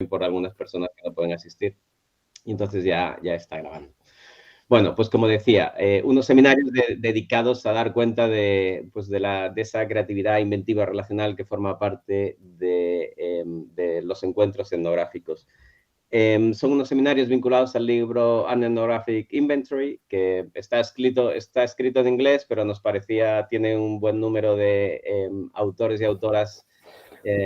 por algunas personas que no pueden asistir. Y entonces ya está grabando. Bueno, pues como decía, unos seminarios dedicados a dar cuenta pues de esa creatividad inventiva relacional que forma parte de los encuentros etnográficos. Son unos seminarios vinculados al libro An Ethnographic Inventory, que está escrito en inglés, pero nos parecía, tiene un buen número de autores y autoras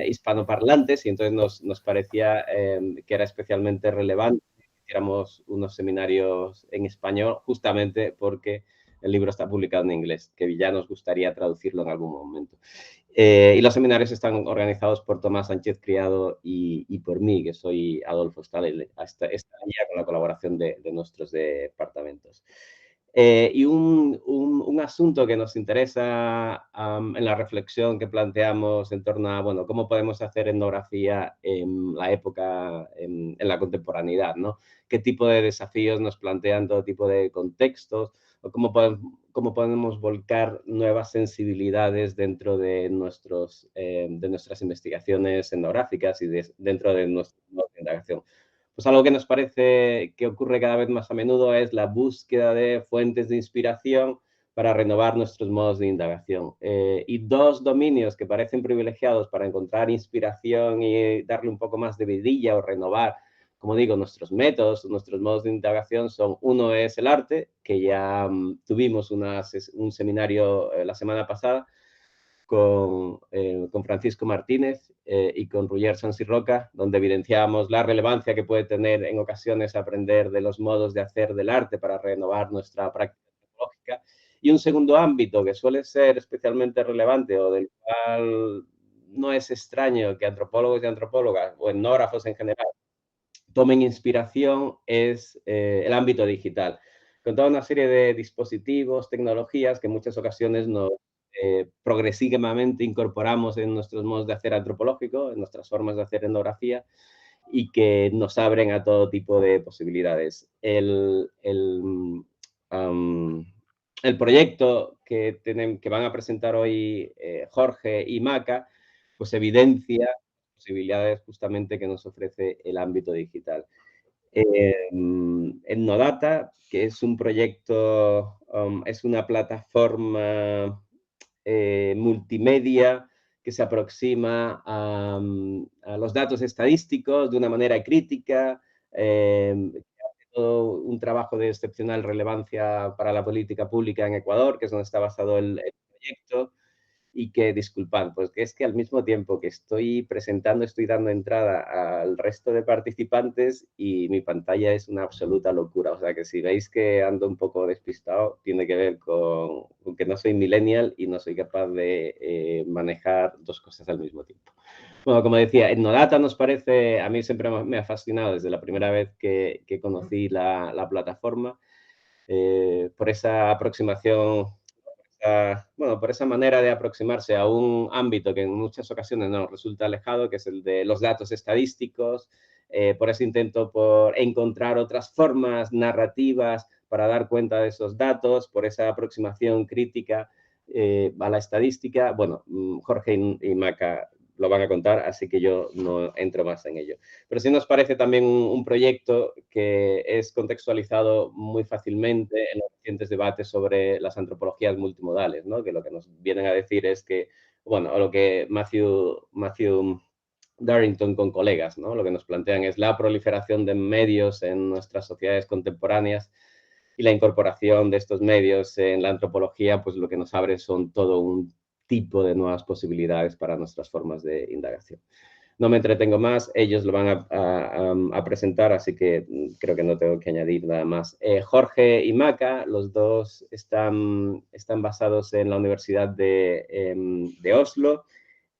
hispanoparlantes, y entonces nos parecía que era especialmente relevante que hiciéramos unos seminarios en español, justamente porque el libro está publicado en inglés, que ya nos gustaría traducirlo en algún momento. Y los seminarios están organizados por Tomás Sánchez Criado y por mí, que soy Adolfo Stadler, ya con la colaboración de nuestros departamentos. Y un asunto que nos interesa en la reflexión que planteamos en torno a, bueno, cómo podemos hacer etnografía en la época, en la contemporaneidad, ¿no? ¿Qué tipo de desafíos nos plantean todo tipo de contextos? ¿O cómo podemos volcar nuevas sensibilidades dentro de nuestras investigaciones etnográficas y dentro de nuestra indagación? Pues algo que nos parece que ocurre cada vez más a menudo es la búsqueda de fuentes de inspiración para renovar nuestros modos de indagación. Y dos dominios que parecen privilegiados para encontrar inspiración y darle un poco más de vidilla o renovar, como digo, nuestros métodos, nuestros modos de indagación son, uno es el arte, que ya tuvimos un seminario la semana pasada, con Francisco Martínez y con Ruller Sanz y Roca, donde evidenciamos la relevancia que puede tener en ocasiones aprender de los modos de hacer del arte para renovar nuestra práctica antropológica. Y un segundo ámbito que suele ser especialmente relevante o del cual no es extraño que antropólogos y antropólogas o etnógrafos en general tomen inspiración es el ámbito digital, con toda una serie de dispositivos, tecnologías que en muchas ocasiones nos progresivamente incorporamos en nuestros modos de hacer antropológico, en nuestras formas de hacer etnografía, y que nos abren a todo tipo de posibilidades. El proyecto que van a presentar hoy Jorge y Maca, pues evidencia posibilidades justamente que nos ofrece el ámbito digital. Etnodata, que es un proyecto, es una plataforma multimedia que se aproxima a los datos estadísticos de una manera crítica, que hace todo un trabajo de excepcional relevancia para la política pública en Ecuador, que es donde está basado el proyecto. Y que, disculpad, pues que es que al mismo tiempo que estoy presentando, estoy dando entrada al resto de participantes y mi pantalla es una absoluta locura. O sea que si veis que ando un poco despistado, tiene que ver con que no soy millennial y no soy capaz de manejar dos cosas al mismo tiempo. Bueno, como decía, Etnodata nos parece, a mí siempre me ha fascinado desde la primera vez que conocí la plataforma, por esa aproximación, bueno, por esa manera de aproximarse a un ámbito que en muchas ocasiones nos resulta alejado, que es el de los datos estadísticos, por ese intento por encontrar otras formas narrativas para dar cuenta de esos datos, por esa aproximación crítica a la estadística. Bueno, Jorge y Maca lo van a contar, así que yo no entro más en ello. Pero sí nos parece también un proyecto que es contextualizado muy fácilmente en los recientes debates sobre las antropologías multimodales, ¿no? Que lo que nos vienen a decir es que, bueno, o lo que Matthew Darrington con colegas, ¿no? Lo que nos plantean es la proliferación de medios en nuestras sociedades contemporáneas y la incorporación de estos medios en la antropología, pues lo que nos abre son todo un tipo de nuevas posibilidades para nuestras formas de indagación. No me entretengo más, ellos lo van a presentar, así que creo que no tengo que añadir nada más. Jorge y Maca, los dos están basados en la Universidad de Oslo.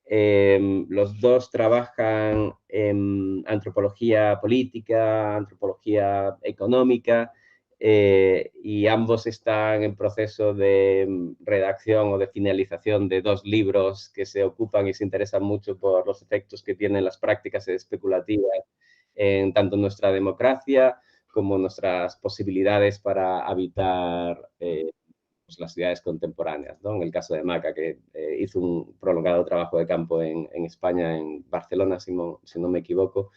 Los dos trabajan en antropología política, antropología económica, y ambos están en proceso de redacción o de finalización de dos libros que se ocupan y se interesan mucho por los efectos que tienen las prácticas especulativas en tanto nuestra democracia como nuestras posibilidades para habitar pues, las ciudades contemporáneas, ¿no? En el caso de Maca, que hizo un prolongado trabajo de campo en España, en Barcelona, si no me equivoco,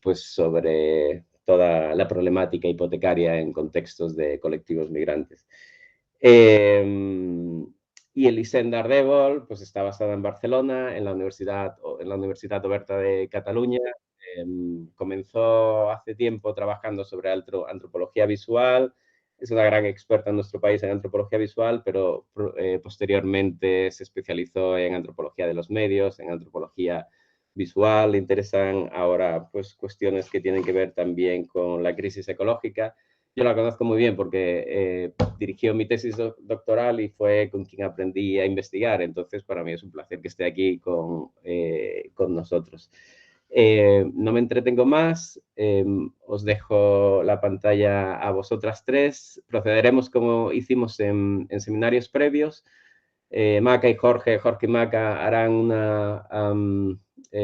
pues sobre toda la problemática hipotecaria en contextos de colectivos migrantes. Y el Hisenda Ardèvol pues, está basada en Barcelona, en la Universitat Oberta de Cataluña. Comenzó hace tiempo trabajando sobre antropología visual. Es una gran experta en nuestro país en antropología visual, pero posteriormente se especializó en antropología de los medios, en antropología visual. Le interesan ahora pues, cuestiones que tienen que ver también con la crisis ecológica. Yo la conozco muy bien porque dirigió mi tesis doctoral y fue con quien aprendí a investigar. Entonces, para mí es un placer que esté aquí con nosotros. No me entretengo más. Os dejo la pantalla a vosotras tres. Procederemos como hicimos en seminarios previos. Maca y Jorge y Maca harán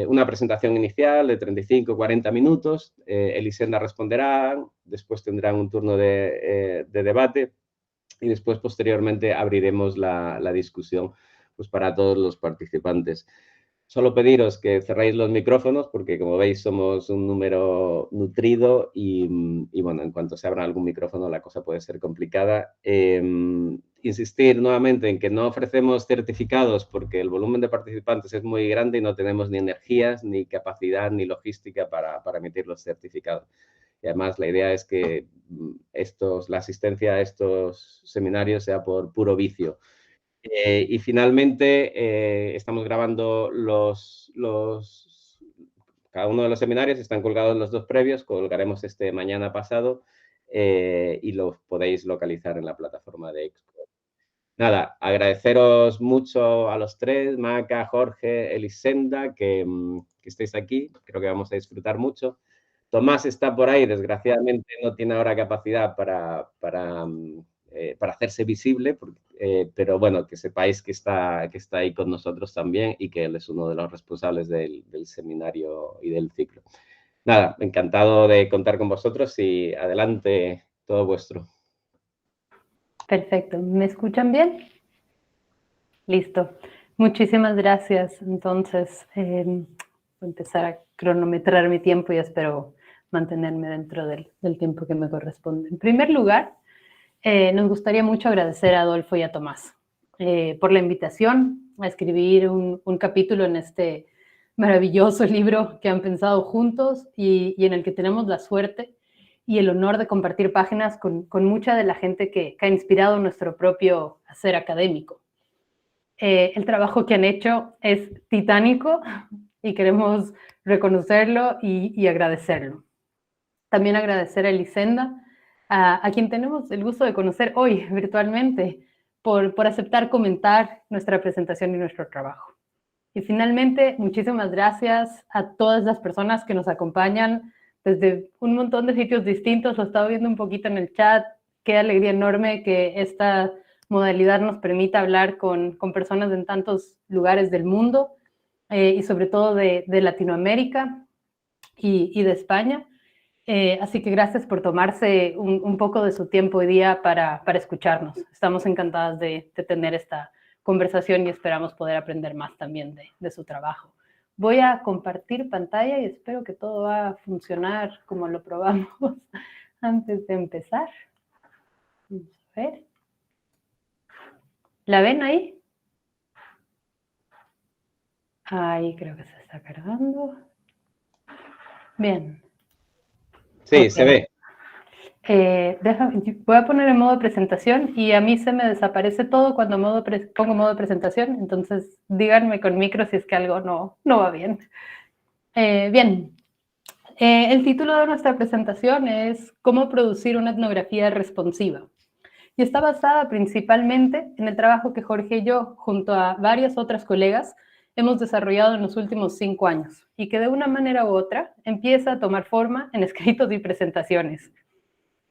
una presentación inicial de 35-40 minutos. Elisenda responderá, después tendrán un turno de debate y después, posteriormente, abriremos la discusión pues, para todos los participantes. Solo pediros que cerréis los micrófonos porque, como veis, somos un número nutrido y bueno, en cuanto se abra algún micrófono la cosa puede ser complicada. Insistir nuevamente en que no ofrecemos certificados porque el volumen de participantes es muy grande y no tenemos ni energías, ni capacidad, ni logística para emitir los certificados. Y además la idea es que la asistencia a estos seminarios sea por puro vicio. Y finalmente estamos grabando cada uno de los seminarios, están colgados los dos previos, colgaremos este mañana pasado y los podéis localizar en la plataforma de Expo. Nada, agradeceros mucho a los tres, Maca, Jorge, Elisenda, que estéis aquí, creo que vamos a disfrutar mucho. Tomás está por ahí, desgraciadamente no tiene ahora capacidad para hacerse visible, pero bueno, que sepáis que está ahí con nosotros también y que él es uno de los responsables del seminario y del ciclo. Nada, encantado de contar con vosotros y adelante, todo vuestro. Perfecto, ¿me escuchan bien? Listo, muchísimas gracias. Entonces, voy a empezar a cronometrar mi tiempo y espero mantenerme dentro del tiempo que me corresponde. En primer lugar, nos gustaría mucho agradecer a Adolfo y a Tomás por la invitación a escribir un capítulo en este maravilloso libro que han pensado juntos y en el que tenemos la suerte y el honor de compartir páginas con mucha de la gente que ha inspirado nuestro propio hacer académico. El trabajo que han hecho es titánico y queremos reconocerlo y agradecerlo. También agradecer a Elisenda, a quien tenemos el gusto de conocer hoy virtualmente, por aceptar comentar nuestra presentación y nuestro trabajo. Y finalmente, muchísimas gracias a todas las personas que nos acompañan desde un montón de sitios distintos. Lo he estado viendo un poquito en el chat. Qué alegría enorme que esta modalidad nos permita hablar con personas en tantos lugares del mundo y sobre todo de Latinoamérica y de España. Así que gracias por tomarse un poco de su tiempo hoy día para escucharnos. Estamos encantadas de tener esta conversación y esperamos poder aprender más también de su trabajo. Voy a compartir pantalla y espero que todo va a funcionar como lo probamos antes de empezar. Vamos a ver. ¿La ven ahí? Ahí creo que se está cargando. Bien. Sí, okay. Se ve. Voy a poner en modo presentación y a mí se me desaparece todo cuando pongo modo presentación, entonces díganme con micro si es que algo no va bien. Bien, el título de nuestra presentación es ¿Cómo producir una etnografía responsiva? Y está basada principalmente en el trabajo que Jorge y yo, junto a varias otras colegas, hemos desarrollado en los últimos 5 años y que de una manera u otra empieza a tomar forma en escritos y presentaciones.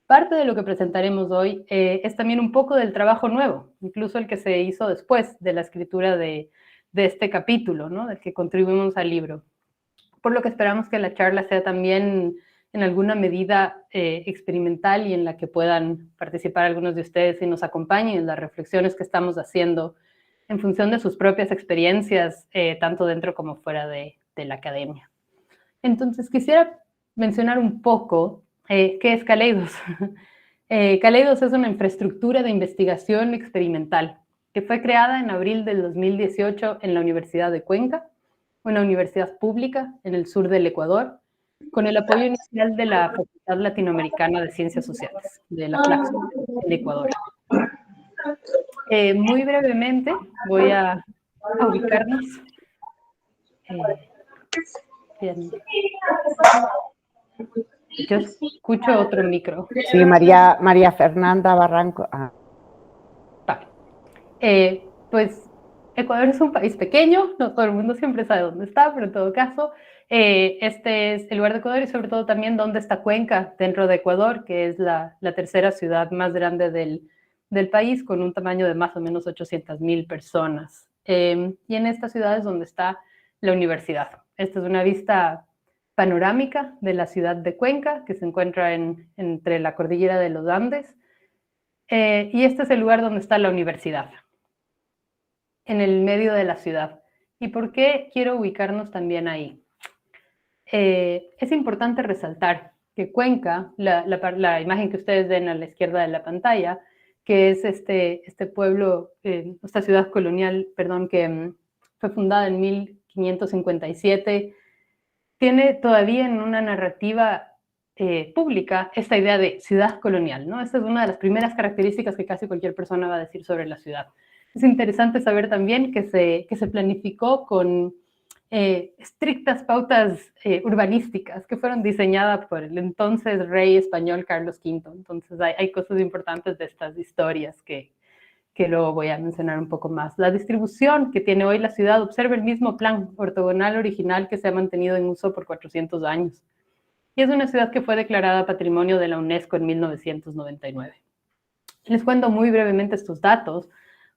Parte de lo que presentaremos hoy es también un poco del trabajo nuevo, incluso el que se hizo después de la escritura de este capítulo, ¿no? Del que contribuimos al libro. Por lo que esperamos que la charla sea también en alguna medida experimental y en la que puedan participar algunos de ustedes y nos acompañen en las reflexiones que estamos haciendo en función de sus propias experiencias, tanto dentro como fuera de la academia. Entonces, quisiera mencionar un poco qué es Kaleidos. Kaleidos es una infraestructura de investigación experimental que fue creada en abril del 2018 en la Universidad de Cuenca, una universidad pública en el sur del Ecuador, con el apoyo inicial de la Facultad Latinoamericana de Ciencias Sociales, de la FLACSO, en Ecuador. Muy brevemente voy a ubicarnos. Yo escucho otro micro. Sí, María Fernanda Barranco. Ah. Vale. Pues Ecuador es un país pequeño, no todo el mundo siempre sabe dónde está, pero en todo caso, este es el lugar de Ecuador y sobre todo también dónde está Cuenca dentro de Ecuador, que es la tercera ciudad más grande del país, con un tamaño de más o menos 800,000 personas. Y en esta ciudad es donde está la universidad. Esta es una vista panorámica de la ciudad de Cuenca, que se encuentra entre la cordillera de los Andes, y este es el lugar donde está la universidad, en el medio de la ciudad. ¿Y por qué quiero ubicarnos también ahí? Es importante resaltar que Cuenca, la imagen que ustedes ven a la izquierda de la pantalla, que es este pueblo, esta ciudad colonial, perdón, que fue fundada en 1557, tiene todavía en una narrativa pública esta idea de ciudad colonial, ¿no? Esta es una de las primeras características que casi cualquier persona va a decir sobre la ciudad. Es interesante saber también que se planificó con estrictas pautas urbanísticas que fueron diseñadas por el entonces rey español Carlos V. Entonces hay cosas importantes de estas historias que luego voy a mencionar un poco más. La distribución que tiene hoy la ciudad observa el mismo plan ortogonal original que se ha mantenido en uso por 400 años. Y es una ciudad que fue declarada Patrimonio de la UNESCO en 1999. Les cuento muy brevemente estos datos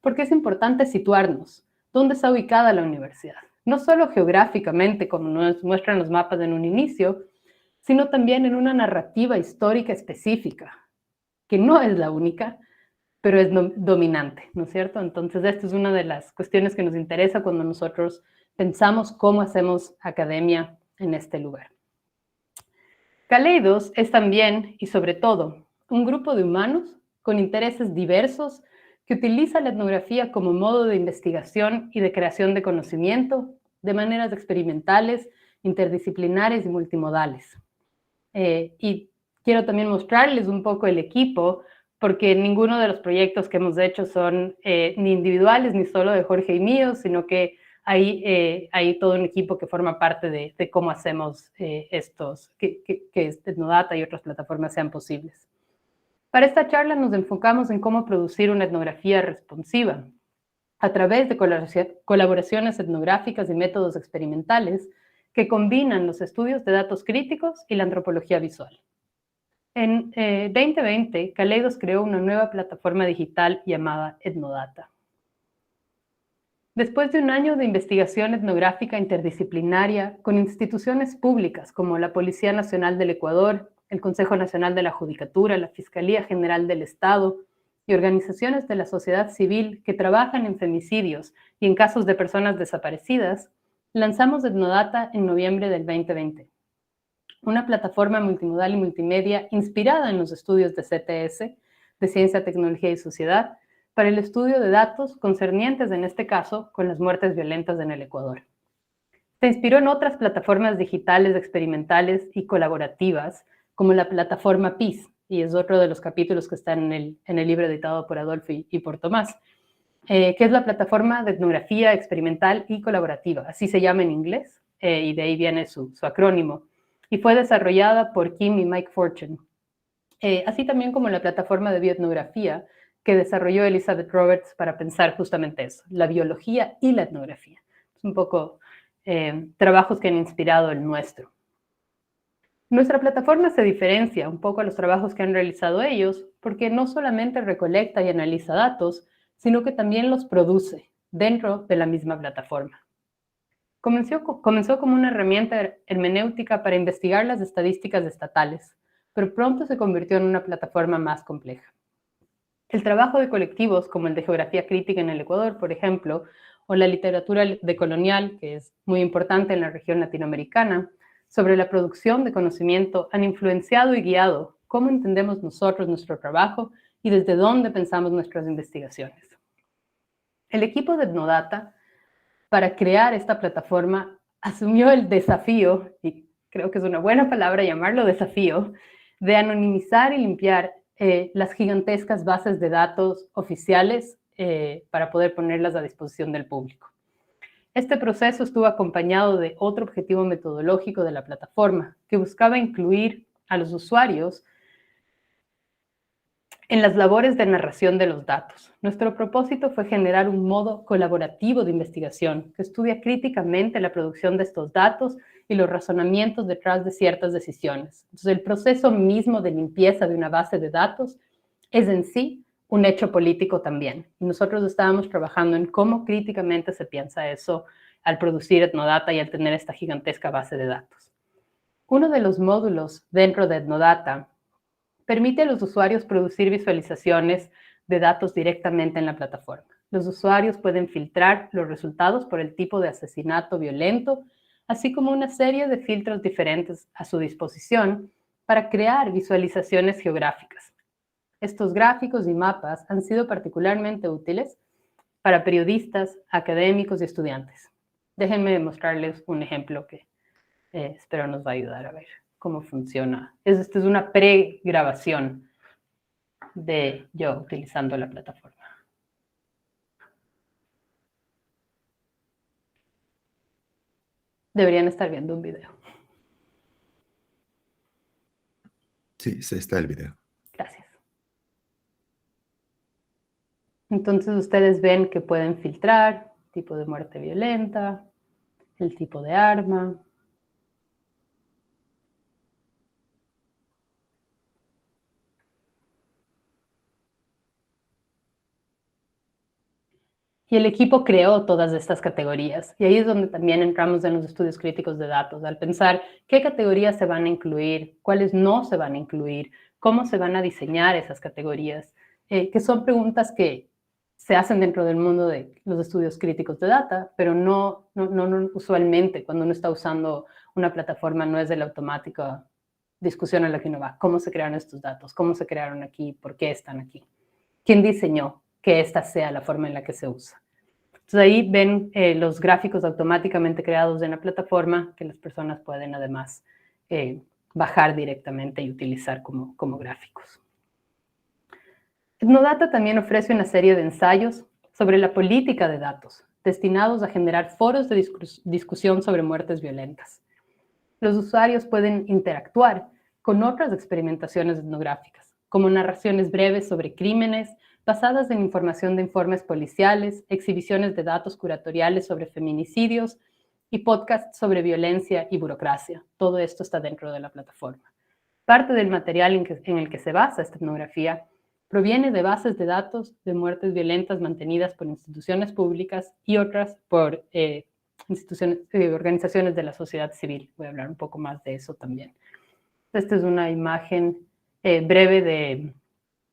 porque es importante situarnos. ¿Dónde está ubicada la universidad? No solo geográficamente, como nos muestran los mapas en un inicio, sino también en una narrativa histórica específica, que no es la única, pero es dominante, ¿no es cierto? Entonces, esta es una de las cuestiones que nos interesa cuando nosotros pensamos cómo hacemos academia en este lugar. Kaleidos es también, y sobre todo, un grupo de humanos con intereses diversos que utiliza la etnografía como modo de investigación y de creación de conocimiento de maneras experimentales, interdisciplinares y multimodales. Y quiero también mostrarles un poco el equipo, porque ninguno de los proyectos que hemos hecho son ni individuales ni solo de Jorge y mío, sino que hay todo un equipo que forma parte de cómo hacemos estos, que Etnodata y otras plataformas sean posibles. Para esta charla nos enfocamos en cómo producir una etnografía responsiva a través de colaboraciones etnográficas y métodos experimentales que combinan los estudios de datos críticos y la antropología visual. En 2020, Kaleidos creó una nueva plataforma digital llamada Etnodata. Después de un año de investigación etnográfica interdisciplinaria con instituciones públicas como la Policía Nacional del Ecuador, el Consejo Nacional de la Judicatura, la Fiscalía General del Estado y organizaciones de la sociedad civil que trabajan en femicidios y en casos de personas desaparecidas, lanzamos Etnodata en noviembre del 2020. Una plataforma multimodal y multimedia inspirada en los estudios de CTS, de Ciencia, Tecnología y Sociedad, para el estudio de datos concernientes, en este caso, con las muertes violentas en el Ecuador. Se inspiró en otras plataformas digitales, experimentales y colaborativas, como la plataforma PIS, y es otro de los capítulos que está en el libro editado por Adolfo y por Tomás, que es la plataforma de etnografía experimental y colaborativa, así se llama en inglés, y de ahí viene su acrónimo, y fue desarrollada por Kim y Mike Fortune, así también como la plataforma de bioetnografía que desarrolló Elizabeth Roberts para pensar justamente eso, la biología y la etnografía. Es un poco trabajos que han inspirado el nuestro. Nuestra plataforma se diferencia un poco a los trabajos que han realizado ellos porque no solamente recolecta y analiza datos, sino que también los produce dentro de la misma plataforma. Comenzó como una herramienta hermenéutica para investigar las estadísticas estatales, pero pronto se convirtió en una plataforma más compleja. El trabajo de colectivos como el de Geografía Crítica en el Ecuador, por ejemplo, o la literatura decolonial, que es muy importante en la región latinoamericana, sobre la producción de conocimiento han influenciado y guiado cómo entendemos nosotros nuestro trabajo y desde dónde pensamos nuestras investigaciones. El equipo de Etnodata, para crear esta plataforma, asumió el desafío, y creo que es una buena palabra llamarlo desafío, de anonimizar y limpiar las gigantescas bases de datos oficiales para poder ponerlas a disposición del público. Este proceso estuvo acompañado de otro objetivo metodológico de la plataforma, que buscaba incluir a los usuarios en las labores de narración de los datos. Nuestro propósito fue generar un modo colaborativo de investigación que estudia críticamente la producción de estos datos y los razonamientos detrás de ciertas decisiones. Entonces, el proceso mismo de limpieza de una base de datos es en sí un hecho político también. Y nosotros estábamos trabajando en cómo críticamente se piensa eso al producir Etnodata y al tener esta gigantesca base de datos. Uno de los módulos dentro de Etnodata permite a los usuarios producir visualizaciones de datos directamente en la plataforma. Los usuarios pueden filtrar los resultados por el tipo de asesinato violento, así como una serie de filtros diferentes a su disposición para crear visualizaciones geográficas. Estos gráficos y mapas han sido particularmente útiles para periodistas, académicos y estudiantes. Déjenme mostrarles un ejemplo que espero nos va a ayudar a ver cómo funciona. Esta es una pregrabación de yo utilizando la plataforma. Deberían estar viendo un video. Sí, se está el video. Gracias. Entonces ustedes ven que pueden filtrar tipo de muerte violenta, el tipo de arma. Y el equipo creó todas estas categorías. Y ahí es donde también entramos en los estudios críticos de datos, al pensar qué categorías se van a incluir, cuáles no se van a incluir, cómo se van a diseñar esas categorías, que son preguntas que se hacen dentro del mundo de los estudios críticos de data, pero no usualmente cuando uno está usando una plataforma no es de la automática discusión a la que uno va. ¿Cómo se crearon estos datos? ¿Cómo se crearon aquí? ¿Por qué están aquí? ¿Quién diseñó que esta sea la forma en la que se usa? Entonces ahí ven los gráficos automáticamente creados en la plataforma que las personas pueden además bajar directamente y utilizar como gráficos. Etnodata también ofrece una serie de ensayos sobre la política de datos, destinados a generar foros de discusión sobre muertes violentas. Los usuarios pueden interactuar con otras experimentaciones etnográficas, como narraciones breves sobre crímenes, basadas en información de informes policiales, exhibiciones de datos curatoriales sobre feminicidios y podcasts sobre violencia y burocracia. Todo esto está dentro de la plataforma. Parte del material en el que se basa esta etnografía proviene de bases de datos de muertes violentas mantenidas por instituciones públicas y otras por organizaciones de la sociedad civil. Voy a hablar un poco más de eso también. Esta es una imagen breve de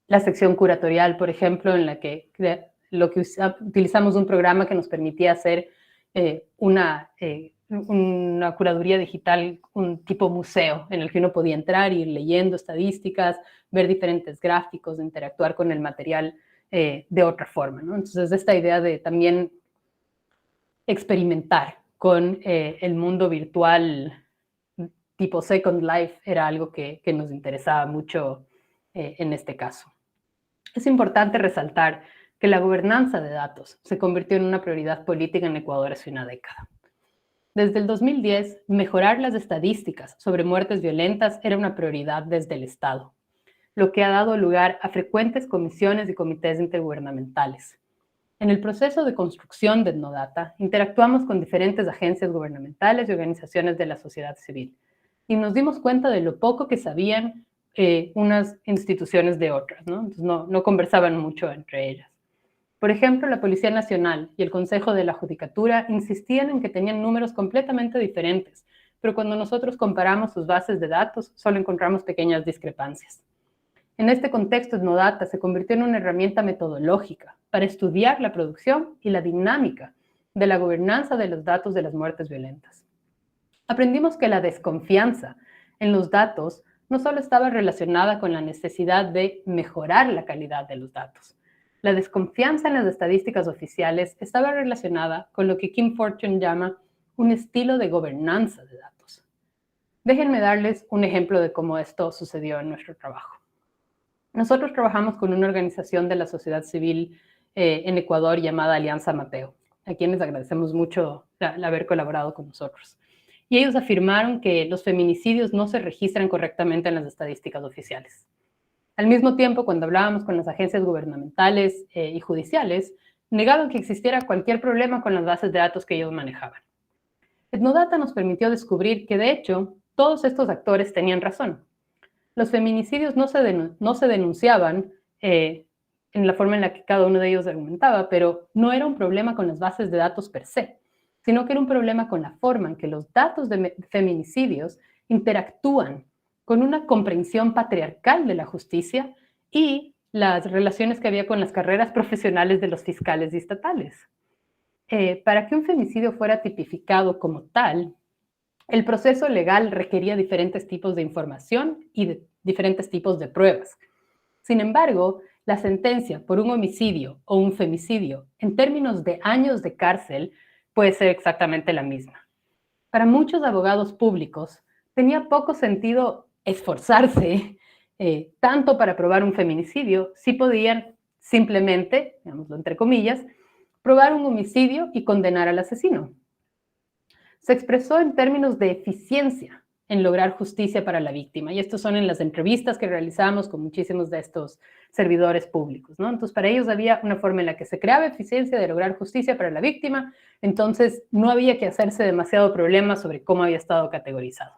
la sección curatorial, por ejemplo, en la que utilizamos un programa que nos permitía hacer una curaduría digital, un tipo museo, en el que uno podía entrar, ir leyendo estadísticas, ver diferentes gráficos, interactuar con el material de otra forma, ¿no? Entonces, esta idea de también experimentar con el mundo virtual tipo Second Life era algo que nos interesaba mucho en este caso. Es importante resaltar que la gobernanza de datos se convirtió en una prioridad política en Ecuador hace una década. Desde el 2010, mejorar las estadísticas sobre muertes violentas era una prioridad desde el Estado, lo que ha dado lugar a frecuentes comisiones y comités intergubernamentales. En el proceso de construcción de Etnodata, interactuamos con diferentes agencias gubernamentales y organizaciones de la sociedad civil, y nos dimos cuenta de lo poco que sabían unas instituciones de otras, ¿no? Entonces no conversaban mucho entre ellas. Por ejemplo, la Policía Nacional y el Consejo de la Judicatura insistían en que tenían números completamente diferentes, pero cuando nosotros comparamos sus bases de datos, solo encontramos pequeñas discrepancias. En este contexto, Etnodata se convirtió en una herramienta metodológica para estudiar la producción y la dinámica de la gobernanza de los datos de las muertes violentas. aprendimos que la desconfianza en los datos no solo estaba relacionada con la necesidad de mejorar la calidad de los datos. La desconfianza en las estadísticas oficiales estaba relacionada con lo que Kim Fortune llama un estilo de gobernanza de datos. Déjenme darles un ejemplo de cómo esto sucedió en nuestro trabajo. Nosotros trabajamos con una organización de la sociedad civil en Ecuador llamada Alianza Mateo, a quienes agradecemos mucho el haber colaborado con nosotros. Y ellos afirmaron que los feminicidios no se registran correctamente en las estadísticas oficiales. Al mismo tiempo, cuando hablábamos con las agencias gubernamentales y judiciales, negaban que existiera cualquier problema con las bases de datos que ellos manejaban. Etnodata nos permitió descubrir que, de hecho, todos estos actores tenían razón. Los feminicidios no se denunciaban en la forma en la que cada uno de ellos argumentaba, pero no era un problema con las bases de datos per se, sino que era un problema con la forma en que los datos de feminicidios interactúan con una comprensión patriarcal de la justicia y las relaciones que había con las carreras profesionales de los fiscales y estatales. Para que un femicidio fuera tipificado como tal, el proceso legal requería diferentes tipos de información y de diferentes tipos de pruebas. Sin embargo, la sentencia por un homicidio o un femicidio, en términos de años de cárcel, puede ser exactamente la misma. Para muchos abogados públicos, tenía poco sentido esforzarse tanto para probar un feminicidio si podían simplemente, digámoslo entre comillas, probar un homicidio y condenar al asesino. Se expresó en términos de eficiencia en lograr justicia para la víctima. Y estos son en las entrevistas que realizamos con muchísimos de estos servidores públicos, ¿no? Entonces, para ellos había una forma en la que se creaba eficiencia de lograr justicia para la víctima, entonces no había que hacerse demasiado problema sobre cómo había estado categorizado.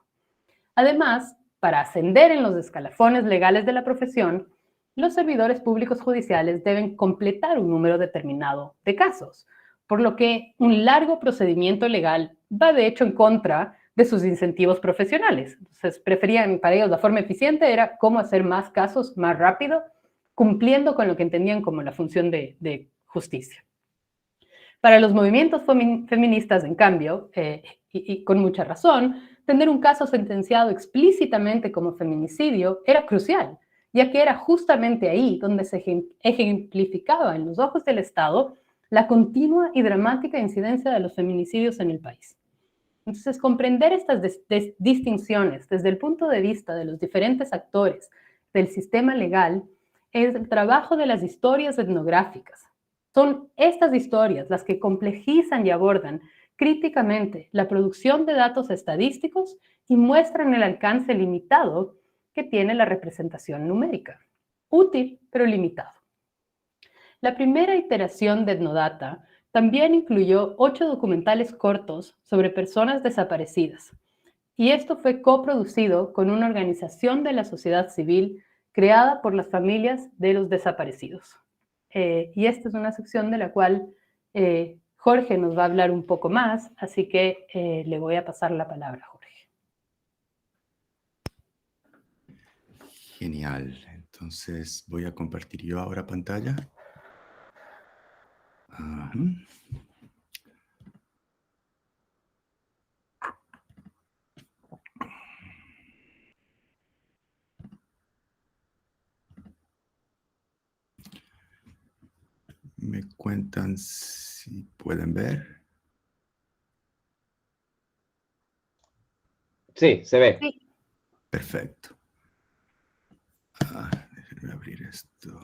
Además, para ascender en los escalafones legales de la profesión, los servidores públicos judiciales deben completar un número determinado de casos, por lo que un largo procedimiento legal va de hecho en contra de sus incentivos profesionales. Entonces, preferían, para ellos la forma eficiente era cómo hacer más casos más rápido, cumpliendo con lo que entendían como la función de justicia. Para los movimientos feministas, en cambio, y con mucha razón, tener un caso sentenciado explícitamente como feminicidio era crucial, ya que era justamente ahí donde se ejemplificaba en los ojos del Estado la continua y dramática incidencia de los feminicidios en el país. Entonces, comprender estas distinciones desde el punto de vista de los diferentes actores del sistema legal es el trabajo de las historias etnográficas. Son estas historias las que complejizan y abordan críticamente la producción de datos estadísticos y muestran el alcance limitado que tiene la representación numérica. Útil, pero limitado. La primera iteración de Etnodata también incluyó 8 documentales cortos sobre personas desaparecidas, y esto fue coproducido con una organización de la sociedad civil creada por las familias de los desaparecidos. Y esta es una sección de la cual Jorge nos va a hablar un poco más, así que le voy a pasar la palabra a Jorge. Genial. Entonces voy a compartir yo ahora pantalla. Ajá. Me cuentan si pueden ver. Sí, se ve. Sí. Perfecto. Déjenme abrir esto.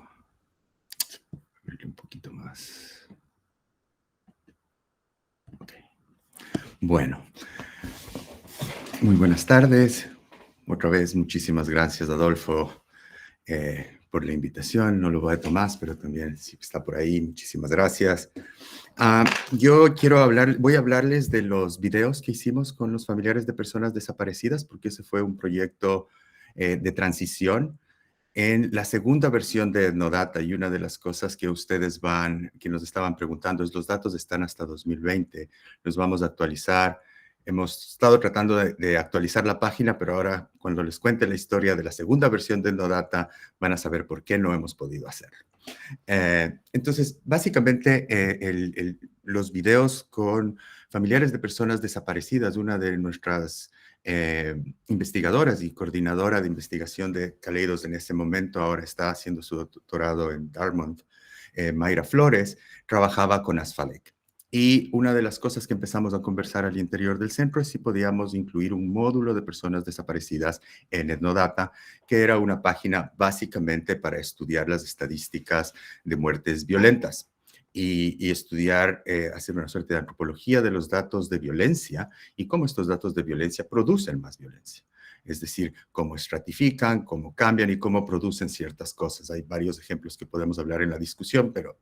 Abrirle un poquito más. Ok. Bueno. Muy buenas tardes. Otra vez, muchísimas gracias, Adolfo, por la invitación. No lo voy a tomar, pero también si está por ahí, muchísimas gracias. Yo voy a hablarles de los videos que hicimos con los familiares de personas desaparecidas, porque ese fue un proyecto de transición en la segunda versión de Etnodata. Y una de las cosas que que nos estaban preguntando es: los datos están hasta 2020, los vamos a actualizar. Hemos estado tratando de actualizar la página, pero ahora cuando les cuente la historia de la segunda versión de Etnodata van a saber por qué no hemos podido hacerlo. Entonces, básicamente, los videos con familiares de personas desaparecidas, una de nuestras investigadoras y coordinadora de investigación de Kaleidos en ese momento, ahora está haciendo su doctorado en Dartmouth, Mayra Flores, trabajaba con Asfalec. Y una de las cosas que empezamos a conversar al interior del centro es si podíamos incluir un módulo de personas desaparecidas en Etnodata, que era una página básicamente para estudiar las estadísticas de muertes violentas y estudiar, hacer una suerte de antropología de los datos de violencia y cómo estos datos de violencia producen más violencia. Es decir, cómo estratifican, cómo cambian y cómo producen ciertas cosas. Hay varios ejemplos que podemos hablar en la discusión, pero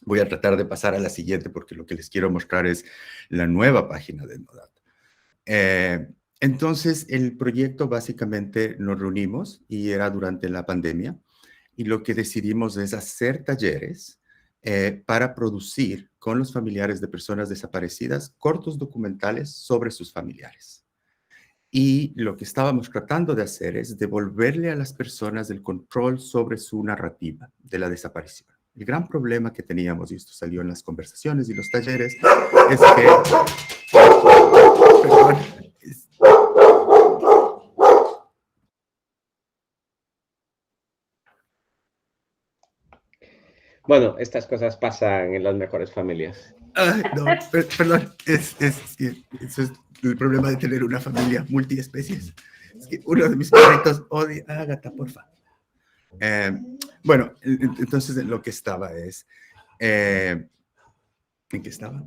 voy a tratar de pasar a la siguiente porque lo que les quiero mostrar es la nueva página de Etnodata. Entonces, el proyecto básicamente nos reunimos y era durante la pandemia y lo que decidimos es hacer talleres para producir con los familiares de personas desaparecidas cortos documentales sobre sus familiares. Y lo que estábamos tratando de hacer es devolverle a las personas el control sobre su narrativa de la desaparición. El gran problema que teníamos, y esto salió en las conversaciones y los talleres, es que... Perdón, Bueno, estas cosas pasan en las mejores familias. no, perdón, eso es el problema de tener una familia multiespecies. Es que uno de mis perritos odia a Agatha, porfa. Bueno, entonces lo que estaba es... ¿en qué estaba?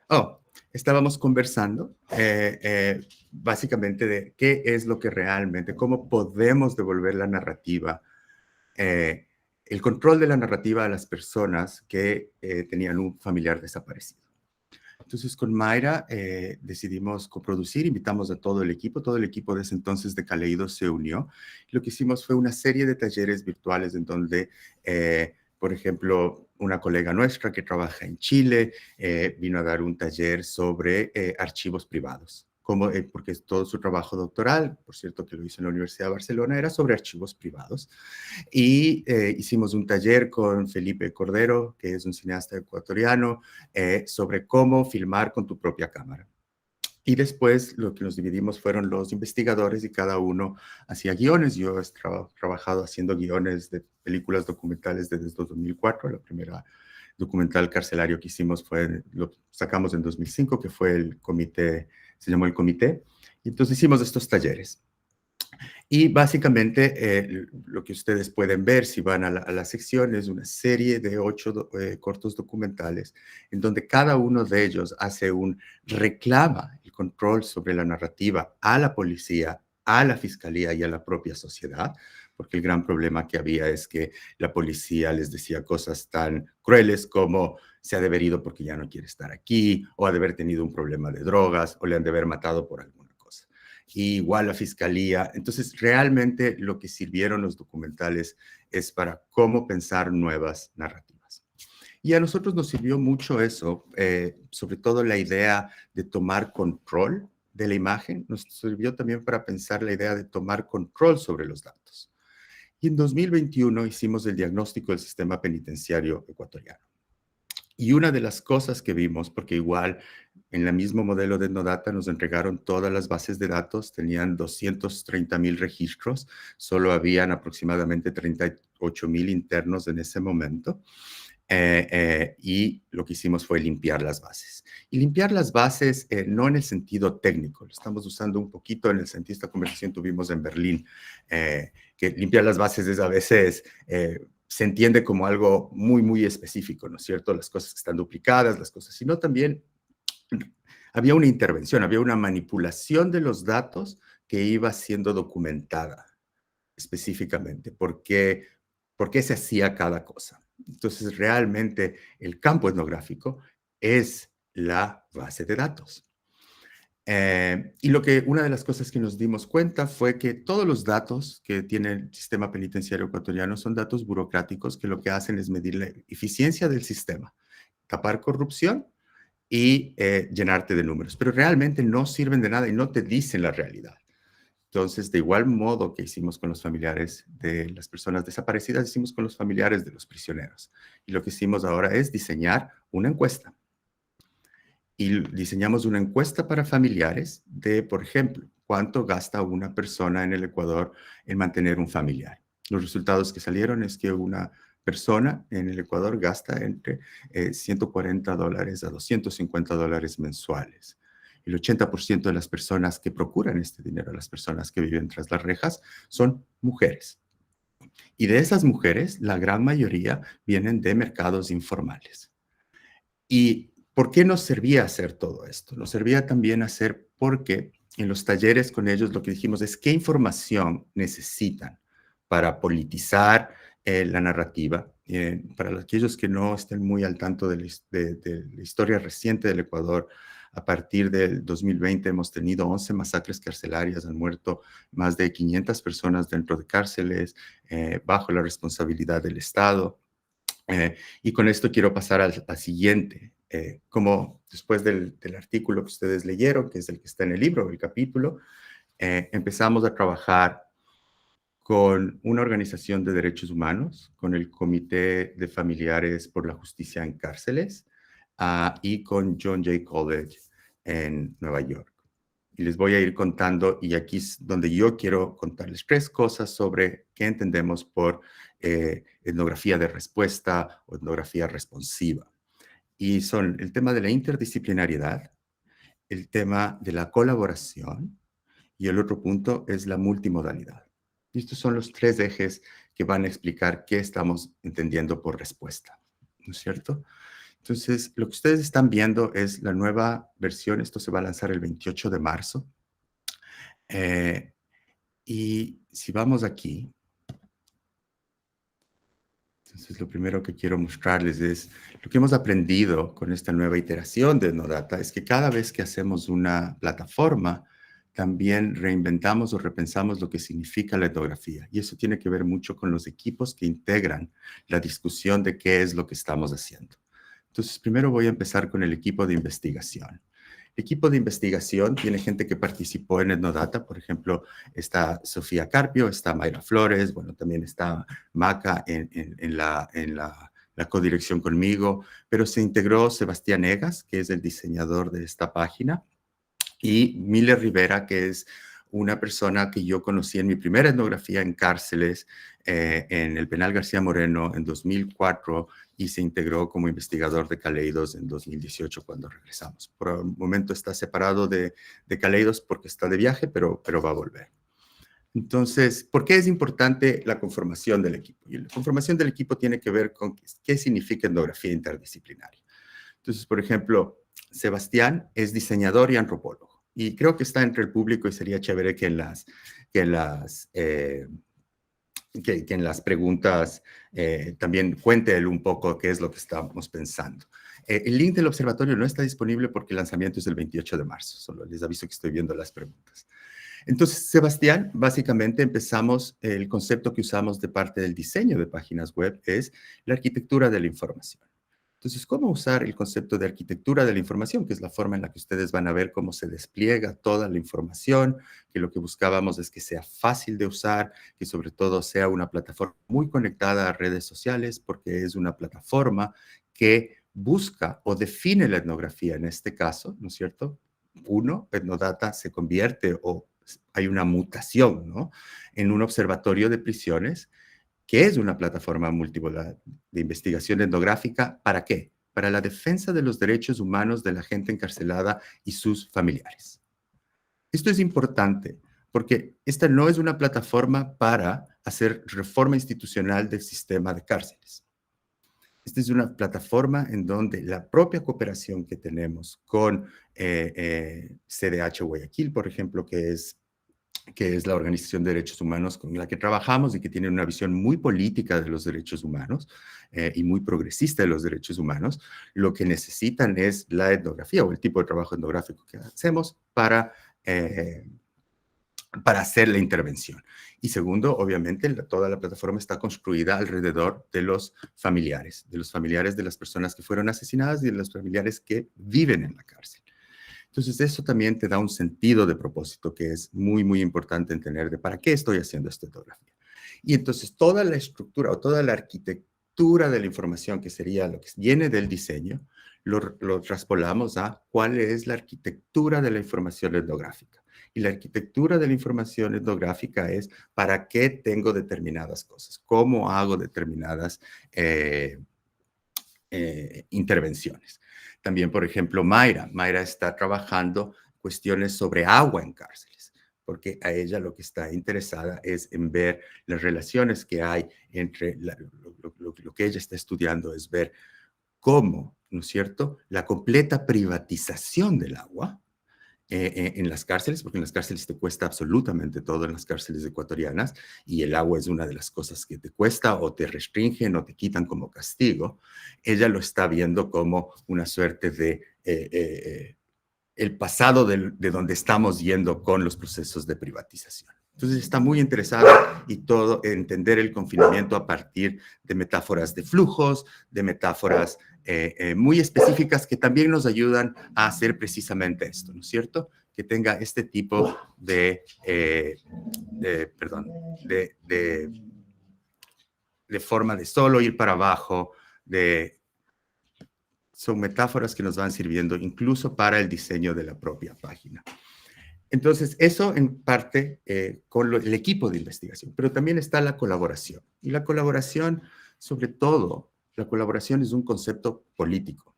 Oh, estábamos conversando básicamente de qué es lo que realmente, cómo podemos devolver la narrativa, el control de la narrativa a las personas que tenían un familiar desaparecido. Entonces, con Mayra decidimos coproducir, invitamos a todo el equipo de ese entonces de Kaleidos se unió. Lo que hicimos fue una serie de talleres virtuales en donde, por ejemplo, una colega nuestra que trabaja en Chile vino a dar un taller sobre archivos privados. Porque todo su trabajo doctoral, por cierto que lo hizo en la Universidad de Barcelona, era sobre archivos privados. Y hicimos un taller con Felipe Cordero, que es un cineasta ecuatoriano, sobre cómo filmar con tu propia cámara. Y después lo que nos dividimos fueron los investigadores y cada uno hacía guiones. Yo he trabajado haciendo guiones de películas documentales desde 2004. La primera documental carcelario que hicimos lo sacamos en 2005, que fue el comité, se llamó El Comité. Y entonces hicimos estos talleres. Y básicamente lo que ustedes pueden ver si van a la sección es una serie de 8 cortos documentales en donde cada uno de ellos reclama el control sobre la narrativa a la policía, a la fiscalía y a la propia sociedad, porque el gran problema que había es que la policía les decía cosas tan crueles como se ha de haber ido porque ya no quiere estar aquí, o ha de haber tenido un problema de drogas, o le han de haber matado por alguna cosa. Y igual la fiscalía. Entonces, realmente lo que sirvieron los documentales es para cómo pensar nuevas narrativas. Y a nosotros nos sirvió mucho eso, sobre todo la idea de tomar control de la imagen, nos sirvió también para pensar la idea de tomar control sobre los datos. Y en 2021 hicimos el diagnóstico del sistema penitenciario ecuatoriano. Y una de las cosas que vimos, porque igual en el mismo modelo de Etnodata nos entregaron todas las bases de datos, tenían 230,000 registros, solo habían aproximadamente 38,000 internos en ese momento. Y lo que hicimos fue limpiar las bases. Y limpiar las bases no en el sentido técnico, lo estamos usando un poquito en el sentido, esta conversación tuvimos en Berlín, que limpiar las bases es a veces, se entiende como algo muy, muy específico, ¿no es cierto? Las cosas que están duplicadas, las cosas, sino también había una intervención, había una manipulación de los datos que iba siendo documentada específicamente, por qué se hacía cada cosa. Entonces, realmente el campo etnográfico es la base de datos. Y una de las cosas que nos dimos cuenta fue que todos los datos que tiene el sistema penitenciario ecuatoriano son datos burocráticos que lo que hacen es medir la eficiencia del sistema, tapar corrupción y llenarte de números, pero realmente no sirven de nada y no te dicen la realidad. Entonces, de igual modo que hicimos con los familiares de las personas desaparecidas, hicimos con los familiares de los prisioneros. Y lo que hicimos ahora es diseñar una encuesta. Y diseñamos una encuesta para familiares de, por ejemplo, cuánto gasta una persona en el Ecuador en mantener un familiar. Los resultados que salieron es que una persona en el Ecuador gasta entre $140 a $250 mensuales. El 80% de las personas que procuran este dinero, las personas que viven tras las rejas, son mujeres. Y de esas mujeres, la gran mayoría vienen de mercados informales. ¿Y por qué nos servía hacer todo esto? Nos servía también hacer porque en los talleres con ellos lo que dijimos es qué información necesitan para politizar la narrativa. Para aquellos que no estén muy al tanto de la historia reciente del Ecuador, a partir del 2020 hemos tenido 11 masacres carcelarias, han muerto más de 500 personas dentro de cárceles, bajo la responsabilidad del Estado. Y con esto quiero pasar al siguiente. Como después del artículo que ustedes leyeron, que es el que está en el libro, el capítulo, empezamos a trabajar con una organización de derechos humanos, con el Comité de Familiares por la Justicia en Cárceles y con John Jay College en Nueva York. Y les voy a ir contando, y aquí es donde yo quiero contarles 3 cosas sobre qué entendemos por etnografía de respuesta o etnografía responsiva. Y son el tema de la interdisciplinariedad, el tema de la colaboración, y el otro punto es la multimodalidad. Y estos son los 3 ejes que van a explicar qué estamos entendiendo por respuesta, ¿no es cierto? Entonces, lo que ustedes están viendo es la nueva versión. Esto se va a lanzar el 28 de marzo. Y si vamos aquí, entonces lo primero que quiero mostrarles es lo que hemos aprendido con esta nueva iteración de Etnodata, es que cada vez que hacemos una plataforma, también reinventamos o repensamos lo que significa la etnografía. Y eso tiene que ver mucho con los equipos que integran la discusión de qué es lo que estamos haciendo. Entonces, primero voy a empezar con el equipo de investigación. El equipo de investigación tiene gente que participó en Etnodata, por ejemplo, está Sofía Carpio, está Mayra Flores, bueno, también está Maca en la codirección conmigo, pero se integró Sebastián Egas, que es el diseñador de esta página, y Miller Rivera, que es una persona que yo conocí en mi primera etnografía en cárceles, en el Penal García Moreno en 2004, y se integró como investigador de Caleidos en 2018 cuando regresamos. Por el momento está separado de Caleidos porque está de viaje, pero va a volver. Entonces, ¿por qué es importante la conformación del equipo? Y la conformación del equipo tiene que ver con qué significa etnografía interdisciplinaria. Entonces, por ejemplo, Sebastián es diseñador y antropólogo. Y creo que está entre el público y sería chévere que en las preguntas también cuente él un poco qué es lo que estamos pensando. El link del observatorio no está disponible porque el lanzamiento es el 28 de marzo. Solo les aviso que estoy viendo las preguntas. Entonces, Sebastián, básicamente empezamos, el concepto que usamos de parte del diseño de páginas web es la arquitectura de la información. Entonces, ¿cómo usar el concepto de arquitectura de la información? Que es la forma en la que ustedes van a ver cómo se despliega toda la información, que lo que buscábamos es que sea fácil de usar, que sobre todo sea una plataforma muy conectada a redes sociales, porque es una plataforma que busca o define la etnografía en este caso, ¿no es cierto? Etnodata se convierte o hay una mutación, ¿no?, en un observatorio de prisiones, que es una plataforma multimodal de investigación etnográfica. ¿Para qué? Para la defensa de los derechos humanos de la gente encarcelada y sus familiares. Esto es importante porque esta no es una plataforma para hacer reforma institucional del sistema de cárceles. Esta es una plataforma en donde la propia cooperación que tenemos con CDH Guayaquil, por ejemplo, que es la Organización de Derechos Humanos con la que trabajamos y que tiene una visión muy política de los derechos humanos y muy progresista de los derechos humanos, lo que necesitan es la etnografía o el tipo de trabajo etnográfico que hacemos para hacer la intervención. Y segundo, obviamente, toda la plataforma está construida alrededor de los familiares de las personas que fueron asesinadas y de los familiares que viven en la cárcel. Entonces, eso también te da un sentido de propósito que es muy, muy importante entender de para qué estoy haciendo esta etnografía. Y entonces, toda la estructura o toda la arquitectura de la información, que sería lo que viene del diseño, lo traspolamos a cuál es la arquitectura de la información etnográfica. Y la arquitectura de la información etnográfica es para qué tengo determinadas cosas, cómo hago determinadas intervenciones. También, por ejemplo, Mayra está trabajando cuestiones sobre agua en cárceles, porque a ella lo que está interesada es en ver las relaciones que hay entre lo que ella está estudiando, es ver cómo, ¿no es cierto?, la completa privatización del agua en las cárceles, porque en las cárceles te cuesta absolutamente todo, en las cárceles ecuatorianas, y el agua es una de las cosas que te cuesta o te restringen o te quitan como castigo. Ella lo está viendo como una suerte de el pasado de donde estamos yendo con los procesos de privatización. Entonces está muy interesada y todo entender el confinamiento a partir de metáforas de flujos, de metáforas muy específicas que también nos ayudan a hacer precisamente esto, ¿no es cierto? Que tenga este tipo de forma de solo ir para abajo, son metáforas que nos van sirviendo incluso para el diseño de la propia página. Entonces, eso en parte con el equipo de investigación, pero también está la colaboración. Y la colaboración, sobre todo, la colaboración es un concepto político.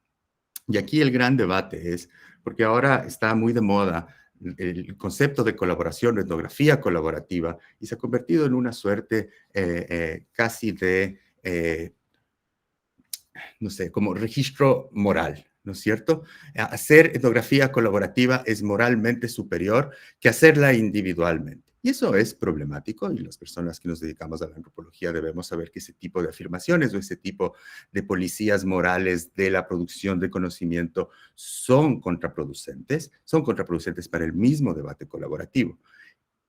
Y aquí el gran debate es, porque ahora está muy de moda el concepto de colaboración, etnografía colaborativa, y se ha convertido en una suerte casi de, no sé, como registro moral, ¿no es cierto? Hacer etnografía colaborativa es moralmente superior que hacerla individualmente. Y eso es problemático, y las personas que nos dedicamos a la antropología debemos saber que ese tipo de afirmaciones o ese tipo de policías morales de la producción de conocimiento son contraproducentes para el mismo debate colaborativo.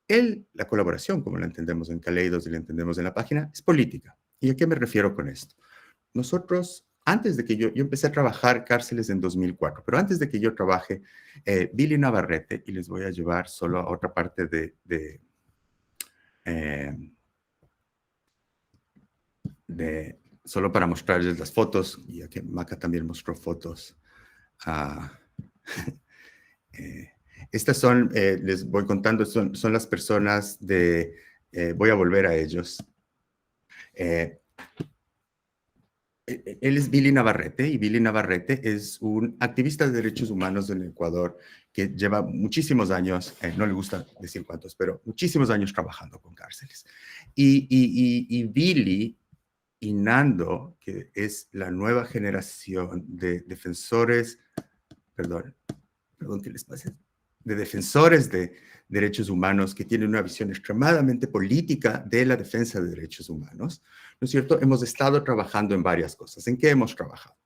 La colaboración, como la entendemos en Kaleidos y la entendemos en la página, es política. ¿Y a qué me refiero con esto? Nosotros, antes de que yo empecé a trabajar cárceles en 2004, pero antes de que yo trabaje, Billy Navarrete, y les voy a llevar solo a otra parte solo para mostrarles las fotos, ya que Maca también mostró fotos. Estas son, les voy contando, son las personas voy a volver a ellos. Él es Billy Navarrete, y Billy Navarrete es un activista de derechos humanos en Ecuador que lleva muchísimos años, no le gusta decir cuántos, pero muchísimos años trabajando con cárceles. Y Billy y Nando, que es la nueva generación de defensores, perdón que les pase, de defensores de derechos humanos que tienen una visión extremadamente política de la defensa de derechos humanos, ¿no es cierto? Hemos estado trabajando en varias cosas. ¿En qué hemos trabajado?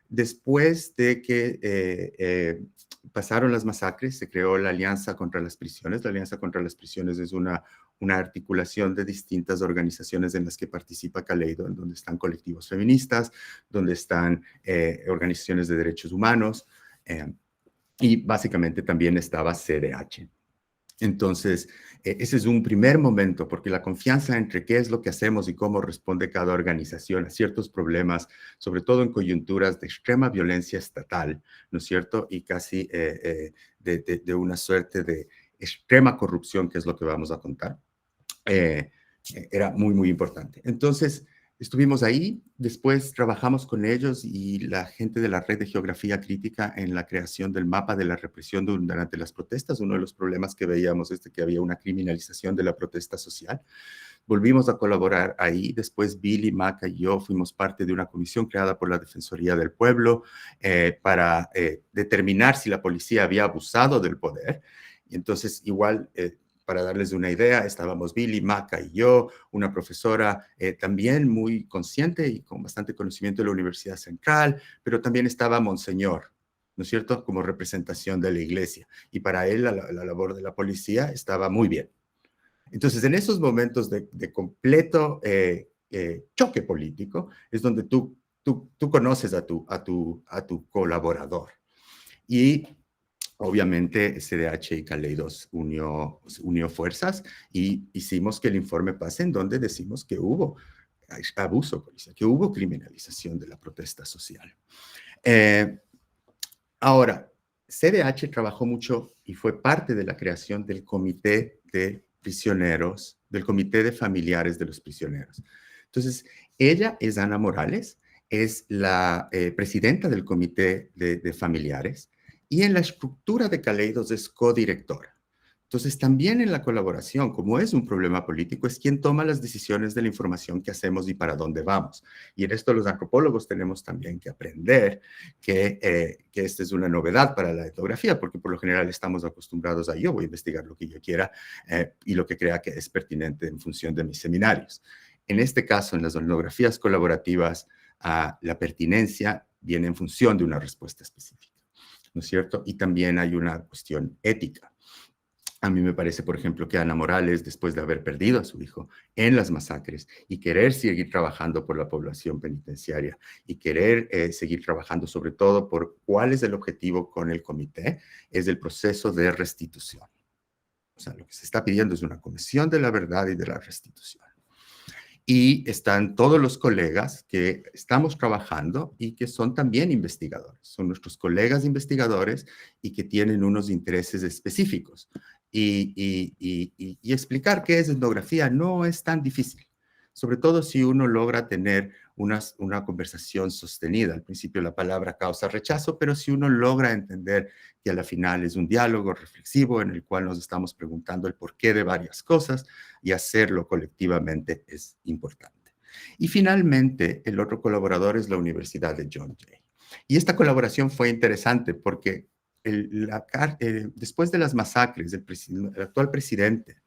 Después de que pasaron las masacres, se creó la Alianza contra las Prisiones. La Alianza contra las Prisiones es una articulación de distintas organizaciones en las que participa Kaleido, en donde están colectivos feministas, donde están organizaciones de derechos humanos, y básicamente también estaba CDH. Entonces, ese es un primer momento, porque la confianza entre qué es lo que hacemos y cómo responde cada organización a ciertos problemas, sobre todo en coyunturas de extrema violencia estatal, ¿no es cierto? Y casi de una suerte de extrema corrupción, que es lo que vamos a contar, era muy, muy importante. Entonces, estuvimos ahí, después trabajamos con ellos y la gente de la Red de Geografía Crítica en la creación del mapa de la represión durante las protestas. Uno de los problemas que veíamos es que había una criminalización de la protesta social. Volvimos a colaborar ahí. Después Billy, Maca y yo fuimos parte de una comisión creada por la Defensoría del Pueblo para determinar si la policía había abusado del poder. Y entonces igual... para darles una idea, estábamos Billy, Maca y yo, una profesora también muy consciente y con bastante conocimiento de la Universidad Central, pero también estaba Monseñor, ¿no es cierto?, como representación de la iglesia. Y para él la labor de la policía estaba muy bien. Entonces, en esos momentos de completo choque político, es donde tú conoces a tu colaborador. Y obviamente CDH y Kaleidos unió fuerzas y hicimos que el informe pase en donde decimos que hubo abuso policial, que hubo criminalización de la protesta social. Ahora, CDH trabajó mucho y fue parte de la creación del Comité de Prisioneros, del Comité de Familiares de los Prisioneros. Entonces, ella es Ana Morales, es la presidenta del Comité de Familiares y en la estructura de Kaleidos es codirectora. Entonces, también en la colaboración, como es un problema político, es quien toma las decisiones de la información que hacemos y para dónde vamos. Y en esto los antropólogos tenemos también que aprender que esta es una novedad para la etnografía, porque por lo general estamos acostumbrados a yo voy a investigar lo que yo quiera y lo que crea que es pertinente en función de mis seminarios. En este caso, en las etnografías colaborativas, la pertinencia viene en función de una respuesta específica, ¿no es cierto? Y también hay una cuestión ética. A mí me parece, por ejemplo, que Ana Morales, después de haber perdido a su hijo en las masacres y querer seguir trabajando por la población penitenciaria y querer seguir trabajando sobre todo por cuál es el objetivo con el comité, es el proceso de restitución. O sea, lo que se está pidiendo es una comisión de la verdad y de la restitución. Y están todos los colegas que estamos trabajando y que son también investigadores. Son nuestros colegas investigadores y que tienen unos intereses específicos. Y explicar qué es etnografía no es tan difícil, sobre todo si uno logra tener una conversación sostenida. Al principio la palabra causa rechazo, pero si uno logra entender que a la final es un diálogo reflexivo en el cual nos estamos preguntando el porqué de varias cosas y hacerlo colectivamente es importante. Y finalmente, el otro colaborador es la Universidad de John Jay. Y esta colaboración fue interesante porque después de las masacres, el actual presidente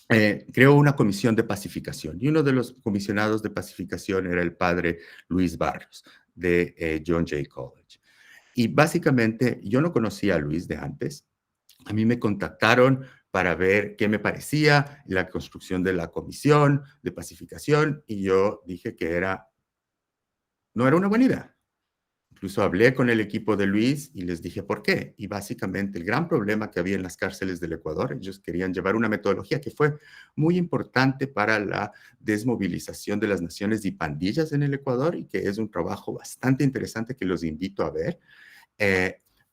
creó una comisión de pacificación y uno de los comisionados de pacificación era el padre Luis Barrios de John Jay College. Y básicamente yo no conocía a Luis de antes. A mí me contactaron para ver qué me parecía la construcción de la comisión de pacificación y yo dije que no era una buena idea. Incluso hablé con el equipo de Luis y les dije por qué. Y básicamente el gran problema que había en las cárceles del Ecuador, ellos querían llevar una metodología que fue muy importante para la desmovilización de las naciones y pandillas en el Ecuador y que es un trabajo bastante interesante que los invito a ver.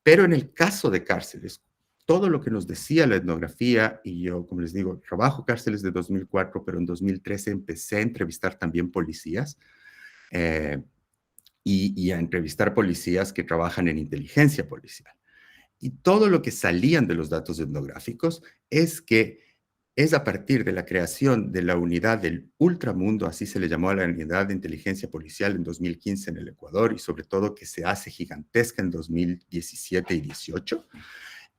Pero en el caso de cárceles, todo lo que nos decía la etnografía, y yo, como les digo, trabajo cárceles de 2004, pero en 2013 empecé a entrevistar también policías. Y a entrevistar policías que trabajan en inteligencia policial. Y todo lo que salían de los datos etnográficos es que es a partir de la creación de la unidad del ultramundo, así se le llamó a la unidad de inteligencia policial en 2015 en el Ecuador, y sobre todo que se hace gigantesca en 2017 y 18,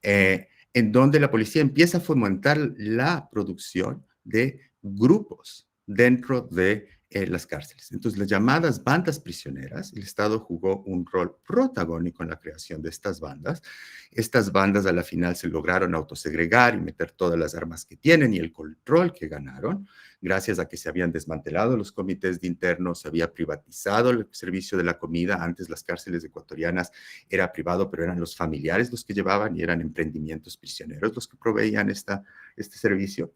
en donde la policía empieza a fomentar la producción de grupos dentro de las cárceles. Entonces, las llamadas bandas prisioneras, el Estado jugó un rol protagónico en la creación de estas bandas. Estas bandas a la final se lograron autosegregar y meter todas las armas que tienen y el control que ganaron, gracias a que se habían desmantelado los comités de internos, se había privatizado el servicio de la comida. Antes las cárceles ecuatorianas era privado, pero eran los familiares los que llevaban y eran emprendimientos prisioneros los que proveían este servicio.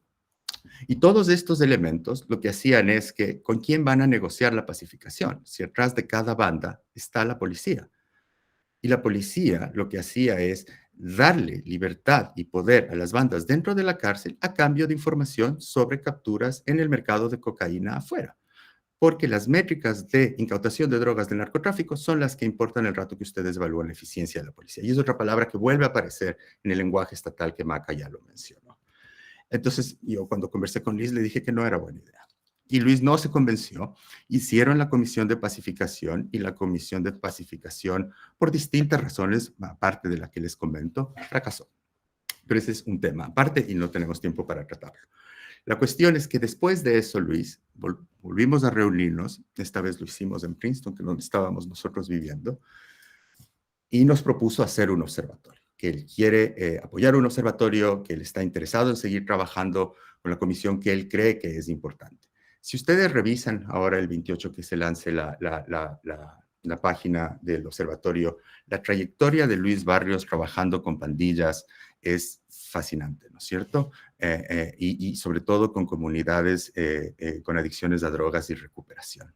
Y todos estos elementos lo que hacían es que ¿con quién van a negociar la pacificación? Si atrás de cada banda está la policía. Y la policía lo que hacía es darle libertad y poder a las bandas dentro de la cárcel a cambio de información sobre capturas en el mercado de cocaína afuera. Porque las métricas de incautación de drogas del narcotráfico son las que importan el rato que ustedes evalúan la eficiencia de la policía. Y es otra palabra que vuelve a aparecer en el lenguaje estatal que Maca ya lo mencionó. Entonces, yo cuando conversé con Luis le dije que no era buena idea. Y Luis no se convenció. Hicieron la comisión de pacificación y la comisión de pacificación, por distintas razones, aparte de la que les comento, fracasó. Pero ese es un tema aparte y no tenemos tiempo para tratarlo. La cuestión es que después de eso, Luis, volvimos a reunirnos. Esta vez lo hicimos en Princeton, que es donde estábamos nosotros viviendo, y nos propuso hacer un observatorio. Que él quiere apoyar un observatorio, que él está interesado en seguir trabajando con la comisión que él cree que es importante. Si ustedes revisan ahora el 28 que se lance la la página del observatorio, la trayectoria de Luis Barrios trabajando con pandillas es fascinante, ¿no es cierto? Y sobre todo con comunidades con adicciones a drogas y recuperación.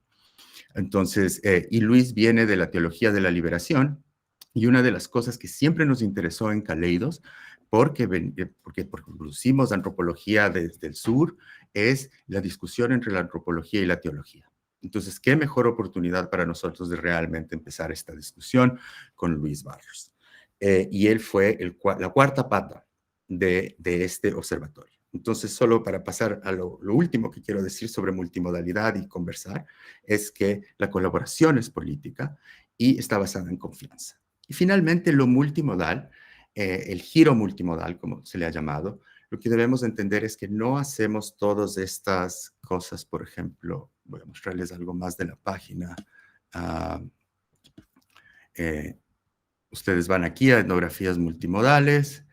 Entonces, y Luis viene de la teología de la liberación, y una de las cosas que siempre nos interesó en Caleidos, porque producimos antropología desde el sur, es la discusión entre la antropología y la teología. Entonces, ¿qué mejor oportunidad para nosotros de realmente empezar esta discusión con Luis Barrios? Y él fue la cuarta pata de este observatorio. Entonces, solo para pasar a lo último que quiero decir sobre multimodalidad y conversar, es que la colaboración es política y está basada en confianza. Y finalmente, lo multimodal, el giro multimodal, como se le ha llamado, lo que debemos entender es que no hacemos todas estas cosas, por ejemplo, voy a mostrarles algo más de la página. Ustedes van aquí a etnografías multimodales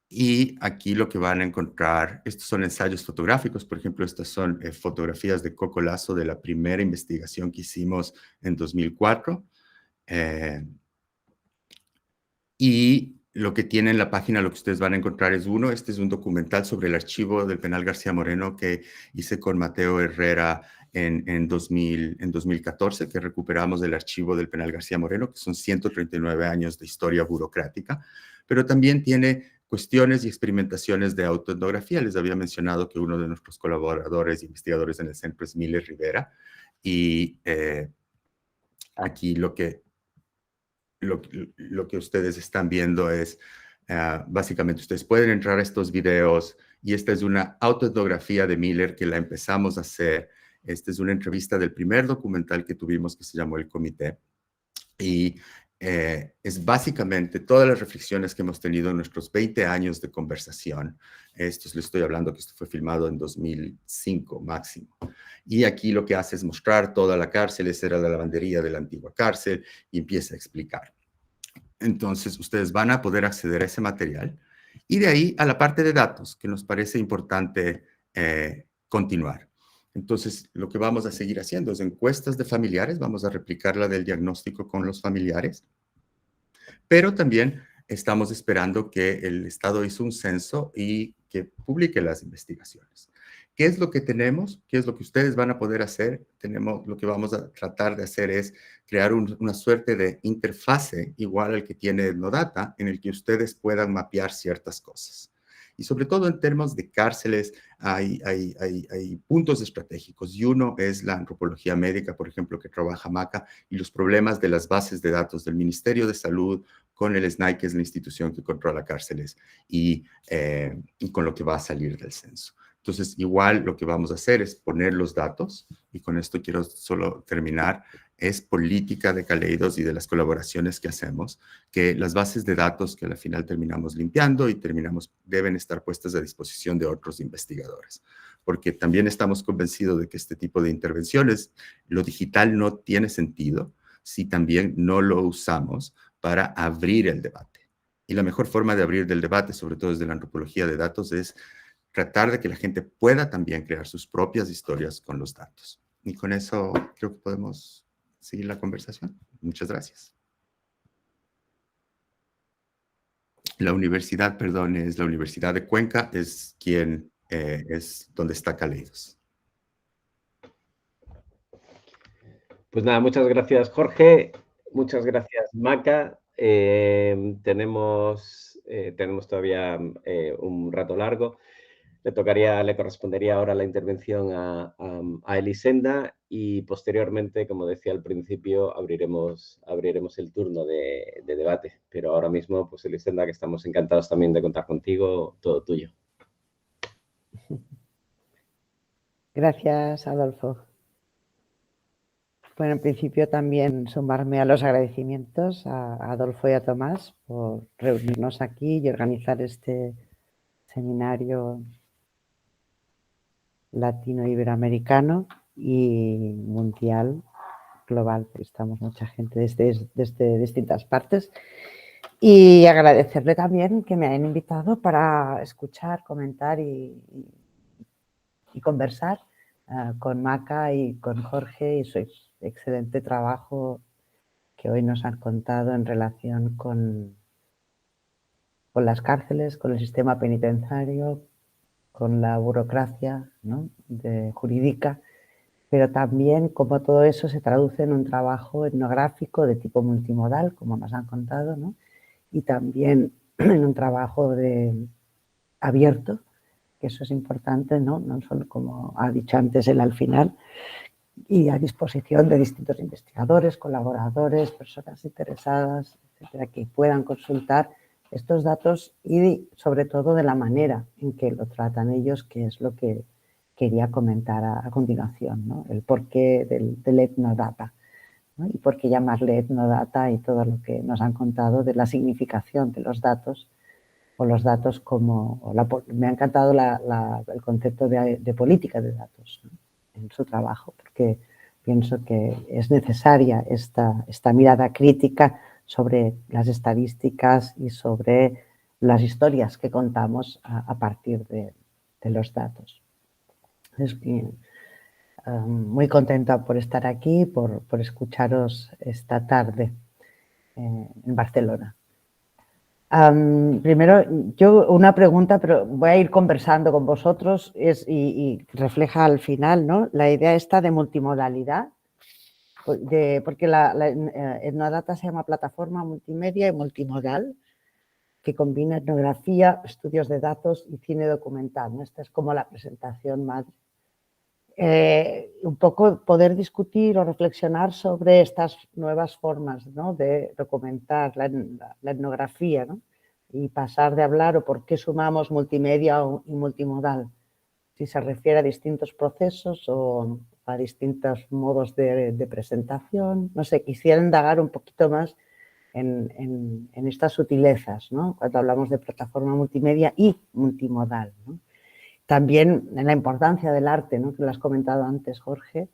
y aquí lo que van a encontrar, estos son ensayos fotográficos, por ejemplo, estas son fotografías de Coco Lazo de la primera investigación que hicimos en 2004. Y lo que tiene en la página, lo que ustedes van a encontrar es este es un documental sobre el archivo del penal García Moreno que hice con Mateo Herrera en 2014, que recuperamos del archivo del penal García Moreno, que son 139 años de historia burocrática, pero también tiene cuestiones y experimentaciones de autoetnografía. Les había mencionado que uno de nuestros colaboradores e investigadores en el centro es Miller Rivera, y aquí lo que ustedes están viendo es, básicamente, ustedes pueden entrar a estos videos, y esta es una autoetnografía de Miller que la empezamos a hacer. Esta es una entrevista del primer documental que tuvimos que se llamó El Comité, y es básicamente todas las reflexiones que hemos tenido en nuestros 20 años de conversación. Les estoy hablando que esto fue filmado en 2005 máximo. Y aquí lo que hace es mostrar toda la cárcel, esa era la lavandería de la antigua cárcel, y empieza a explicar. Entonces, ustedes van a poder acceder a ese material, y de ahí a la parte de datos, que nos parece importante continuar. Entonces, lo que vamos a seguir haciendo es encuestas de familiares, vamos a replicar la del diagnóstico con los familiares, pero también estamos esperando que el Estado hizo un censo y que publique las investigaciones. ¿Qué es lo que tenemos? ¿Qué es lo que ustedes van a poder hacer? Lo que vamos a tratar de hacer es crear una suerte de interfase igual al que tiene Etnodata, en el que ustedes puedan mapear ciertas cosas. Y sobre todo en términos de cárceles hay puntos estratégicos, y uno es la antropología médica, por ejemplo, que trabaja MACA, y los problemas de las bases de datos del Ministerio de Salud con el SNAI, que es la institución que controla cárceles, y con lo que va a salir del censo. Entonces, igual lo que vamos a hacer es poner los datos, y con esto quiero solo terminar, es política de Caleidos y de las colaboraciones que hacemos, que las bases de datos que al final terminamos limpiando y deben estar puestas a disposición de otros investigadores, porque también estamos convencidos de que este tipo de intervenciones, lo digital no tiene sentido si también no lo usamos para abrir el debate. Y la mejor forma de abrir el debate, sobre todo desde la antropología de datos, es tratar de que la gente pueda también crear sus propias historias con los datos. Y con eso creo que podemos seguir la conversación. Muchas gracias. La universidad, perdón, es la Universidad de Cuenca, es donde está Caleidos. Pues nada, muchas gracias, Jorge. Muchas gracias, Maca. Tenemos todavía un rato largo. Le correspondería ahora la intervención a Elisenda, y posteriormente, como decía al principio, abriremos el turno de debate. Pero ahora mismo, pues Elisenda, que estamos encantados también de contar contigo, todo tuyo. Gracias, Adolfo. Bueno, en principio también sumarme a los agradecimientos a Adolfo y a Tomás por reunirnos aquí y organizar este seminario latino-iberoamericano y mundial, global, porque estamos mucha gente desde distintas partes. Y agradecerle también que me hayan invitado para escuchar, comentar y conversar con Maca y con Jorge y su excelente trabajo que hoy nos han contado en relación con las cárceles, con el sistema penitenciario, con la burocracia, ¿no?, jurídica, pero también cómo todo eso se traduce en un trabajo etnográfico de tipo multimodal, como nos han contado, ¿no?, y también en un trabajo abierto, que eso es importante, ¿no?, no solo, como ha dicho antes él al final, y a disposición de distintos investigadores, colaboradores, personas interesadas, etcétera, que puedan consultar estos datos y sobre todo de la manera en que lo tratan ellos, que es lo que quería comentar a continuación, ¿no?, el porqué del etnodata, ¿no?, y por qué llamarle etnodata y todo lo que nos han contado de la significación de los datos, o los datos como... me ha encantado el concepto de política de datos, ¿no?, en su trabajo, porque pienso que es necesaria esta mirada crítica sobre las estadísticas y sobre las historias que contamos a partir de los datos. Es muy contenta por estar aquí, por escucharos esta tarde en Barcelona. Primero, yo una pregunta, pero voy a ir conversando con vosotros y refleja al final, ¿no?, la idea esta de multimodalidad, porque la etnodata se llama plataforma multimedia y multimodal, que combina etnografía, estudios de datos y cine documental, ¿no? Esta es como la presentación madre. Un poco poder discutir o reflexionar sobre estas nuevas formas, ¿no?, de documentar la etnografía, ¿no?, y pasar de hablar o por qué sumamos multimedia y multimodal, si se refiere a distintos procesos o a distintos modos de presentación. No sé, quisiera indagar un poquito más en estas sutilezas, ¿no?, cuando hablamos de plataforma multimedia y multimodal, ¿no? También en la importancia del arte, ¿no?, que lo has comentado antes, Jorge,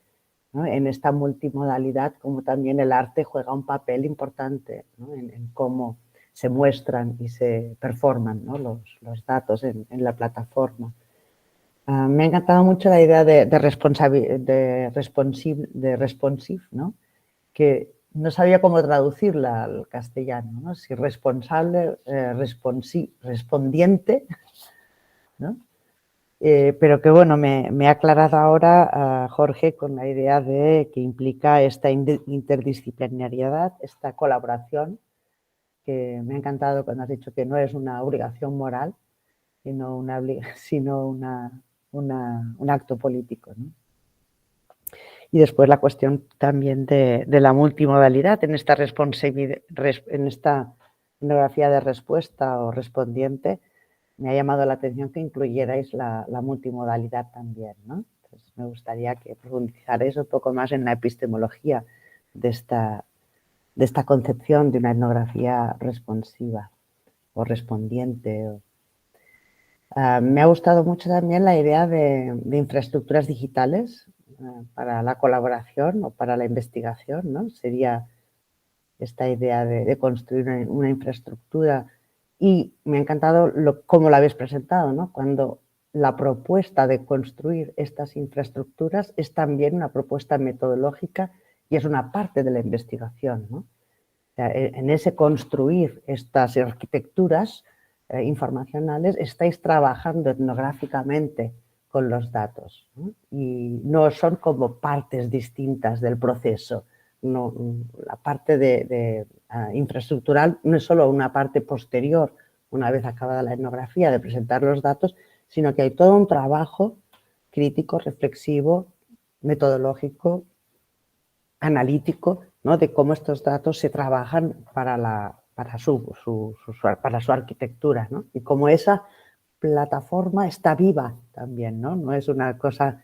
¿no?, en esta multimodalidad, como también el arte juega un papel importante, ¿no?, en cómo se muestran y se performan, ¿no?, los datos en la plataforma. Me ha encantado mucho la idea de responsive, ¿no?, que no sabía cómo traducirla al castellano, ¿no?, si responsable, respondiente, ¿no? Pero que bueno, me ha aclarado ahora Jorge con la idea de que implica esta interdisciplinariedad, esta colaboración, que me ha encantado cuando has dicho que no es una obligación moral, sino un acto político, ¿no? Y después la cuestión también de la multimodalidad en esta etnografía de respuesta o respondiente. Me ha llamado la atención que incluyerais la multimodalidad también, ¿no? Entonces, me gustaría que profundizarais un poco más en la epistemología de esta concepción de una etnografía responsiva o respondiente. Me ha gustado mucho también la idea de infraestructuras digitales para la colaboración o para la investigación, ¿no? Sería esta idea de construir una infraestructura. Y me ha encantado cómo la habéis presentado, ¿no?, cuando la propuesta de construir estas infraestructuras es también una propuesta metodológica y es una parte de la investigación, ¿no? O sea, en ese construir estas arquitecturas informacionales estáis trabajando etnográficamente con los datos, ¿no?, y no son como partes distintas del proceso. No, la parte infraestructural no es solo una parte posterior, una vez acabada la etnografía, de presentar los datos, sino que hay todo un trabajo crítico, reflexivo, metodológico, analítico, ¿no?, de cómo estos datos se trabajan para su arquitectura, ¿no?, y cómo esa plataforma está viva también, ¿no? No es una cosa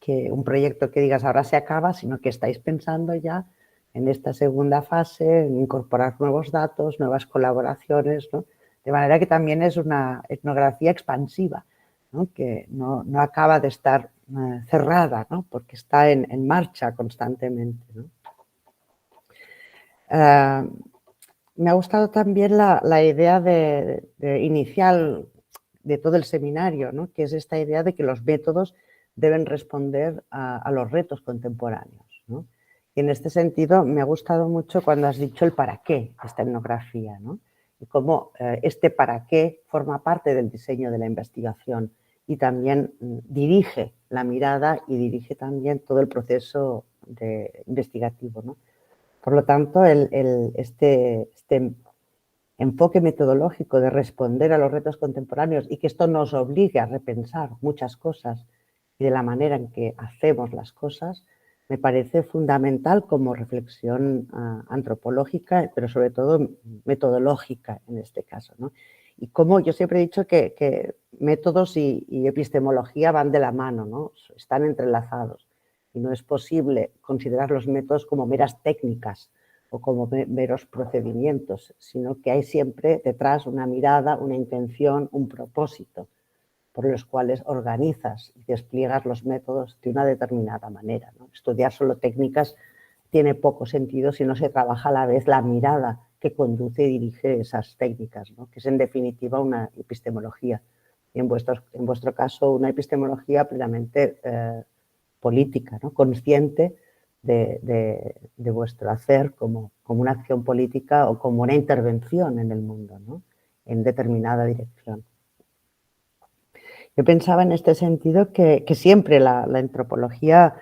un proyecto que digas ahora se acaba, sino que estáis pensando ya en esta segunda fase, en incorporar nuevos datos, nuevas colaboraciones, ¿no? De manera que también es una etnografía expansiva, ¿no?, que no acaba de estar cerrada, ¿no?, porque está en marcha constantemente, ¿no? Me ha gustado también la idea inicial de todo el seminario, ¿no?, que es esta idea de que los métodos deben responder a los retos contemporáneos, ¿no? Y en este sentido me ha gustado mucho cuando has dicho el para qué esta etnografía, ¿no? Y cómo este para qué forma parte del diseño de la investigación y también dirige la mirada y dirige también todo el proceso investigativo, ¿no? Por lo tanto, este enfoque metodológico de responder a los retos contemporáneos y que esto nos obligue a repensar muchas cosas y de la manera en que hacemos las cosas, me parece fundamental como reflexión antropológica, pero sobre todo metodológica en este caso, ¿no? Y como yo siempre he dicho que métodos y epistemología van de la mano, ¿no? Están entrelazados y no es posible considerar los métodos como meras técnicas o como meros procedimientos, sino que hay siempre detrás una mirada, una intención, un propósito por los cuales organizas y despliegas los métodos de una determinada manera, ¿no? Estudiar solo técnicas tiene poco sentido si no se trabaja a la vez la mirada que conduce y dirige esas técnicas, ¿no? Que es en definitiva una epistemología. Y en vuestro caso una epistemología plenamente política, ¿no? Consciente de vuestro hacer como una acción política o como una intervención en el mundo, ¿no? En determinada dirección. Yo pensaba en este sentido que siempre la antropología,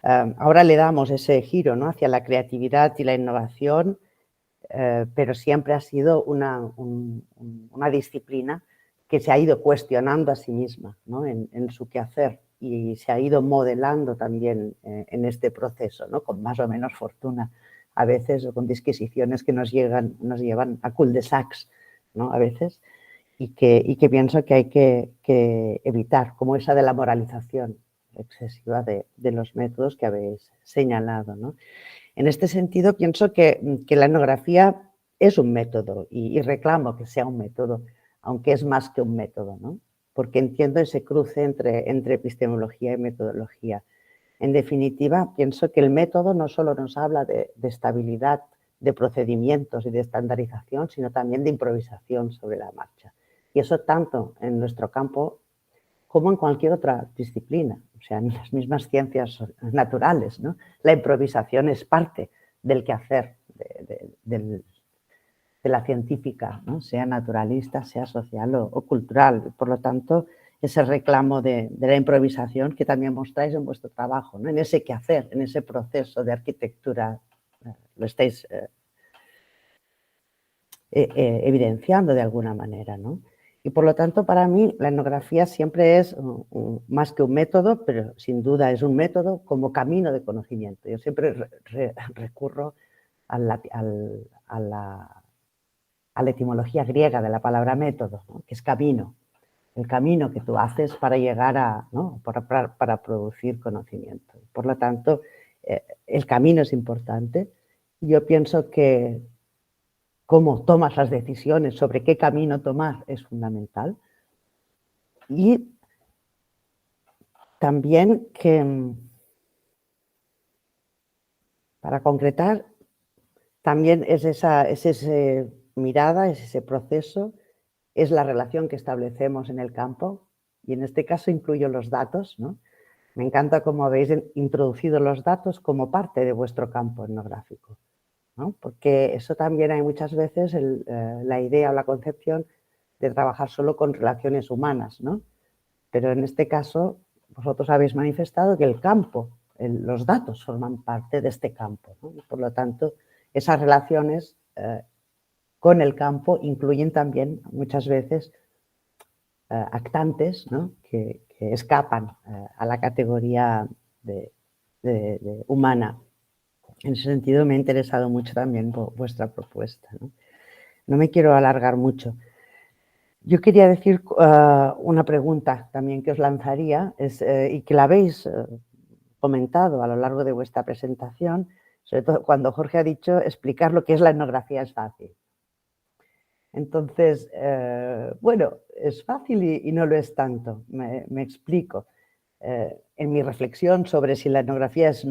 ahora le damos ese giro, ¿no? Hacia la creatividad y la innovación, pero siempre ha sido una disciplina que se ha ido cuestionando a sí misma, ¿no? en su quehacer y se ha ido modelando también en este proceso, ¿no? Con más o menos fortuna, a veces, o con disquisiciones que nos llevan a cul-de-sacs, ¿no? A veces. Y que pienso que hay que evitar, como esa de la moralización excesiva de los métodos que habéis señalado, ¿no? En este sentido, pienso que la etnografía es un método y reclamo que sea un método, aunque es más que un método, ¿no? Porque entiendo ese cruce entre epistemología y metodología. En definitiva, pienso que el método no solo nos habla de estabilidad, de procedimientos y de estandarización, sino también de improvisación sobre la marcha. Y eso tanto en nuestro campo como en cualquier otra disciplina, o sea, en las mismas ciencias naturales, ¿no? La improvisación es parte del quehacer de la científica, ¿no? Sea naturalista, sea social o cultural. Por lo tanto, ese reclamo de la improvisación que también mostráis en vuestro trabajo, ¿no? En ese quehacer, en ese proceso de arquitectura, lo estáis evidenciando de alguna manera, ¿no? Y por lo tanto, para mí, la etnografía siempre es más que un método, pero sin duda es un método como camino de conocimiento. Yo siempre recurro a la etimología griega de la palabra método, ¿no? Que es camino, el camino que tú haces para llegar a, ¿no? para producir conocimiento. Por lo tanto, el camino es importante. Yo pienso que cómo tomas las decisiones sobre qué camino tomar es fundamental. Y también que, para concretar, también es esa mirada, es ese proceso, es la relación que establecemos en el campo, y en este caso incluyo los datos, ¿no? Me encanta cómo habéis introducido los datos como parte de vuestro campo etnográfico, ¿no? Porque eso también hay muchas veces la idea o la concepción de trabajar solo con relaciones humanas, ¿no? Pero en este caso vosotros habéis manifestado que el campo, los datos forman parte de este campo, ¿no? Por lo tanto, esas relaciones con el campo incluyen también muchas veces actantes, ¿no? que escapan a la categoría de humana. En ese sentido me ha interesado mucho también vuestra propuesta, ¿no? No me quiero alargar mucho. Yo quería decir una pregunta también que os lanzaría y que la habéis comentado a lo largo de vuestra presentación, sobre todo cuando Jorge ha dicho explicar lo que es la etnografía es fácil. Entonces, bueno, es fácil y no lo es tanto. Me explico. En mi reflexión sobre si la etnografía es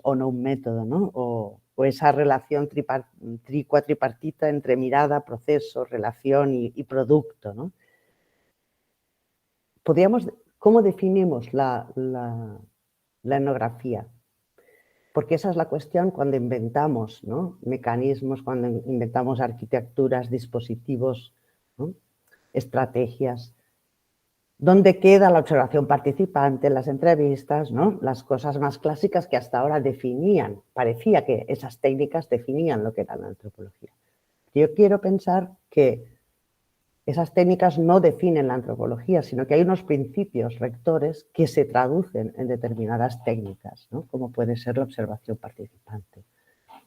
o no un método, ¿no? O esa relación cuatripartita entre mirada, proceso, relación y producto, ¿no? ¿Cómo definimos la etnografía? Porque esa es la cuestión cuando inventamos, ¿no?, mecanismos, cuando inventamos arquitecturas, dispositivos, ¿no?, estrategias. ¿Dónde queda la observación participante, las entrevistas, ¿no?, las cosas más clásicas que hasta ahora definían? Parecía que esas técnicas definían lo que era la antropología. Yo quiero pensar que esas técnicas no definen la antropología, sino que hay unos principios rectores que se traducen en determinadas técnicas, ¿no?, como puede ser la observación participante.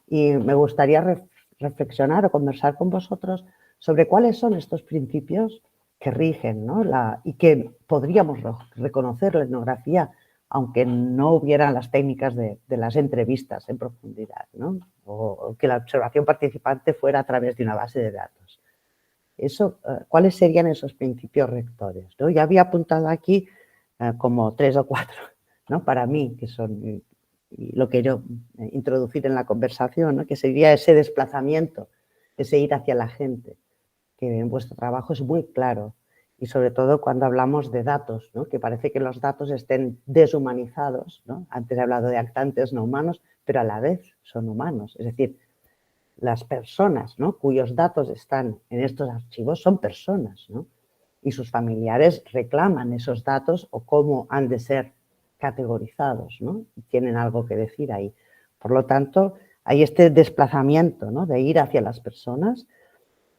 Y me gustaría reflexionar o conversar con vosotros sobre cuáles son estos principios que rigen, ¿no?, y que podríamos reconocer la etnografía, aunque no hubieran las técnicas de las entrevistas en profundidad, ¿no?, o que la observación participante fuera a través de una base de datos. ¿Cuáles serían esos principios rectores, ¿no? Ya había apuntado aquí como 3 o 4, ¿no?, para mí, que son lo que yo introducir en la conversación, ¿no?, que sería ese desplazamiento, ese ir hacia la gente, que en vuestro trabajo es muy claro, y sobre todo cuando hablamos de datos, ¿no?, que parece que los datos estén deshumanizados, ¿no? Antes he hablado de actantes no humanos, pero a la vez son humanos, es decir, las personas, ¿no?, cuyos datos están en estos archivos son personas, ¿no?, y sus familiares reclaman esos datos o cómo han de ser categorizados, ¿no?, y tienen algo que decir ahí. Por lo tanto, hay este desplazamiento, ¿no?, de ir hacia las personas.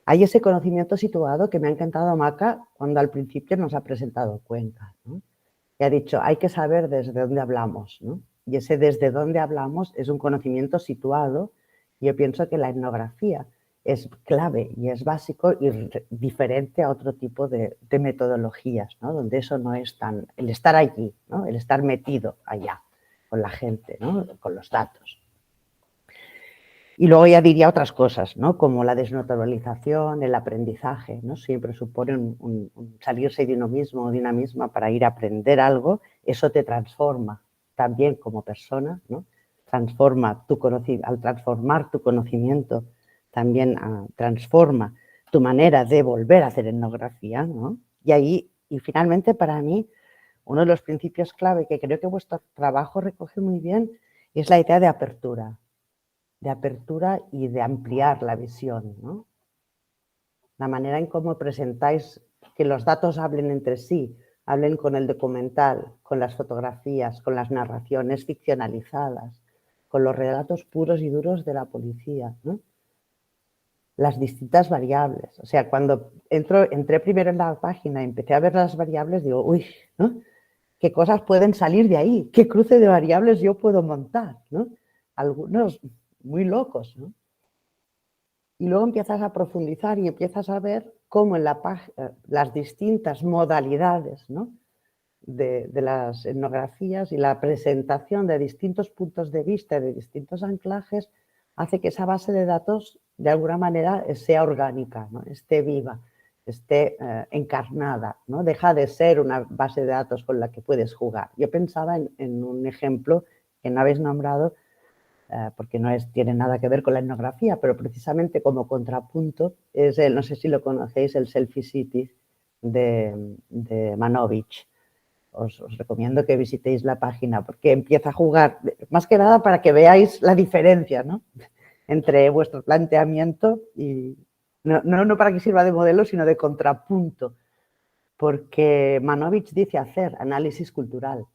Hay ese conocimiento situado que me ha encantado Maca cuando al principio nos ha presentado Cuenca, ¿no?, y ha dicho, hay que saber desde dónde hablamos, ¿no?, y ese desde dónde hablamos es un conocimiento situado. Yo pienso que la etnografía es clave y es básico y diferente a otro tipo de metodologías, ¿no?, donde eso no es tan, el estar allí, ¿no?, el estar metido allá con la gente, ¿no?, con los datos. Y luego ya diría otras cosas, ¿no?, como la desnaturalización, el aprendizaje, ¿no?, siempre supone un salirse de uno mismo o de una misma para ir a aprender algo. Eso te transforma también como persona, ¿no?, al transformar tu conocimiento, también transforma tu manera de volver a hacer etnografía, ¿no? Y finalmente, para mí, uno de los principios clave que creo que vuestro trabajo recoge muy bien es la idea de apertura y de ampliar la visión, ¿no? La manera en cómo presentáis que los datos hablen entre sí, hablen con el documental, con las fotografías, con las narraciones ficcionalizadas, con los relatos puros y duros de la policía, ¿no? Las distintas variables. O sea, cuando entré primero en la página y empecé a ver las variables, digo, uy, ¿no?, ¿qué cosas pueden salir de ahí? ¿Qué cruce de variables yo puedo montar, ¿no? Algunos muy locos, ¿no? Y luego empiezas a profundizar y empiezas a ver cómo en las distintas modalidades, ¿no?, de las etnografías y la presentación de distintos puntos de vista, de distintos anclajes, hace que esa base de datos de alguna manera sea orgánica, ¿no?, esté viva, esté encarnada, ¿no?, deja de ser una base de datos con la que puedes jugar. Yo pensaba en un ejemplo que no habéis nombrado, porque no tiene nada que ver con la etnografía, pero precisamente como contrapunto es no sé si lo conocéis, el Selfie City de Manovich. Os recomiendo que visitéis la página porque empieza a jugar, más que nada para que veáis la diferencia, ¿no?, entre vuestro planteamiento y no para que sirva de modelo, sino de contrapunto, porque Manovich dice hacer análisis cultural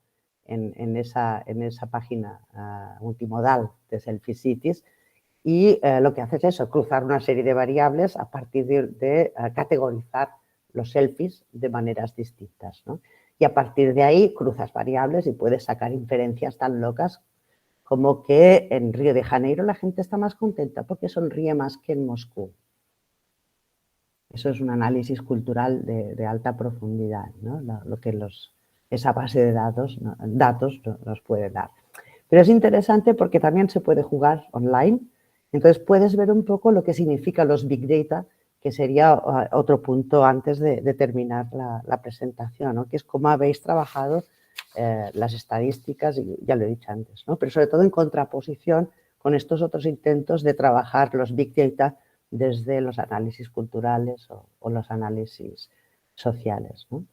en esa página multimodal de Selfie Cities, y lo que hace es eso, cruzar una serie de variables a partir de categorizar los selfies de maneras distintas, ¿no? Y a partir de ahí cruzas variables y puedes sacar inferencias tan locas como que en Río de Janeiro la gente está más contenta porque sonríe más que en Moscú. Eso es un análisis cultural de alta profundidad, ¿no?, lo que esa base de datos nos puede dar. Pero es interesante porque también se puede jugar online, entonces puedes ver un poco lo que significan los Big Data, que sería otro punto antes de terminar la presentación, ¿no?, que es cómo habéis trabajado las estadísticas, y ya lo he dicho antes, ¿no?, pero sobre todo en contraposición con estos otros intentos de trabajar los Big Data desde los análisis culturales o los análisis sociales, ¿no?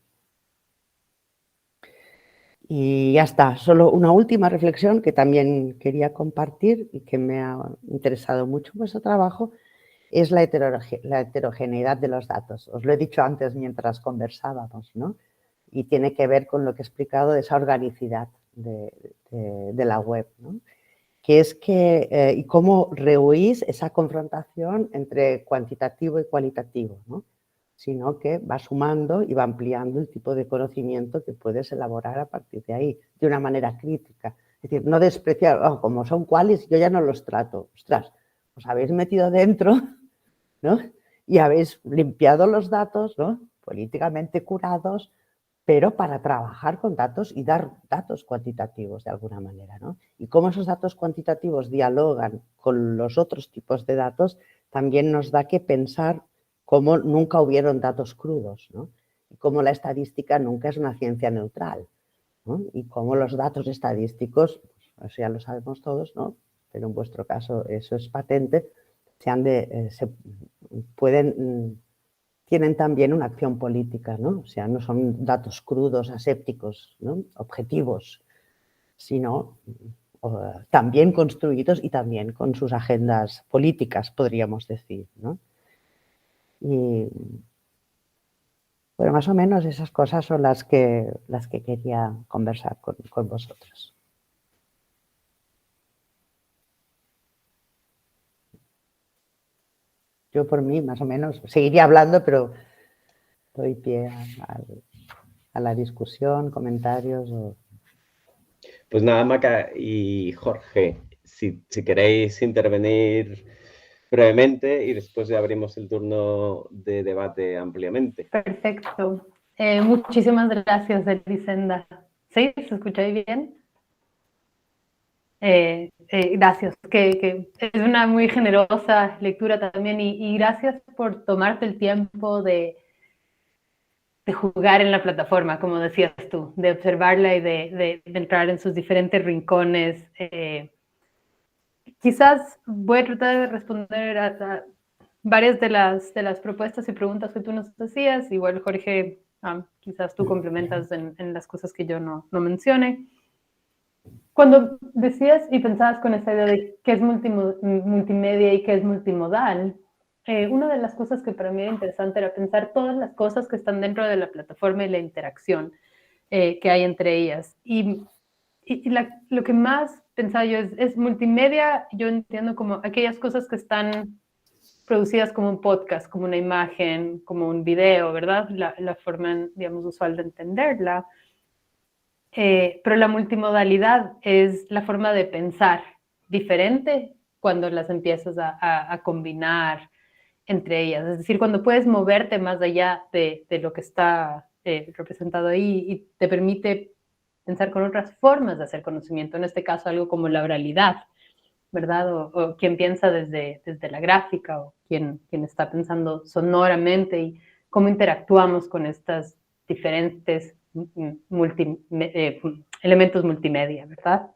Y ya está, solo una última reflexión que también quería compartir y que me ha interesado mucho vuestro trabajo, es la heterogeneidad de los datos. Os lo he dicho antes mientras conversábamos, ¿no? Y tiene que ver con lo que he explicado de esa organicidad de la web, ¿no? Que es que, y cómo rehuís esa confrontación entre cuantitativo y cualitativo, ¿no? Sino que va sumando y va ampliando el tipo de conocimiento que puedes elaborar a partir de ahí, de una manera crítica. Es decir, no despreciar, oh, como son qualis, yo ya no los trato. Ostras, os habéis metido dentro, ¿no? Y habéis limpiado los datos, ¿no? Políticamente curados, pero para trabajar con datos y dar datos cuantitativos de alguna manera, ¿no? Y cómo esos datos cuantitativos dialogan con los otros tipos de datos también nos da que pensar cómo nunca hubieron datos crudos, ¿no? Y cómo la estadística nunca es una ciencia neutral, ¿no? Y cómo los datos estadísticos, pues, eso ya lo sabemos todos, ¿no? Pero en vuestro caso eso es patente, tienen también una acción política, ¿no? O sea, no son datos crudos, asépticos, ¿no? Objetivos, sino también construidos y también con sus agendas políticas, podríamos decir, ¿no? Y bueno, más o menos esas cosas son las que quería conversar con vosotros. Yo por mí, más o menos, seguiría hablando, pero doy pie a la discusión, comentarios. Pues nada, Maca y Jorge, si queréis intervenir brevemente y después ya abrimos el turno de debate ampliamente. Perfecto. Muchísimas gracias, Elisenda. ¿Sí? ¿Se escucha bien? Gracias, que es una muy generosa lectura también y gracias por tomarte el tiempo de jugar en la plataforma, como decías tú, de observarla y de entrar en sus diferentes rincones. Quizás voy a tratar de responder a varias de las propuestas y preguntas que tú nos hacías. Igual, Jorge, quizás tú complementas en las cosas que yo no mencioné. Cuando decías y pensabas con esta idea de qué es multimedia y qué es multimodal, una de las cosas que para mí era interesante era pensar todas las cosas que están dentro de la plataforma y la interacción que hay entre ellas. Y lo que más pensaba yo es multimedia, yo entiendo como aquellas cosas que están producidas como un podcast, como una imagen, como un video, ¿verdad? La forma, digamos, usual de entenderla. Pero la multimodalidad es la forma de pensar diferente cuando las empiezas a combinar entre ellas. Es decir, cuando puedes moverte más allá de lo que está representado ahí y te permite pensar con otras formas de hacer conocimiento, en este caso algo como la oralidad, ¿verdad? O quien piensa desde la gráfica o quien está pensando sonoramente y cómo interactuamos con estas diferentes elementos multimedia, ¿verdad?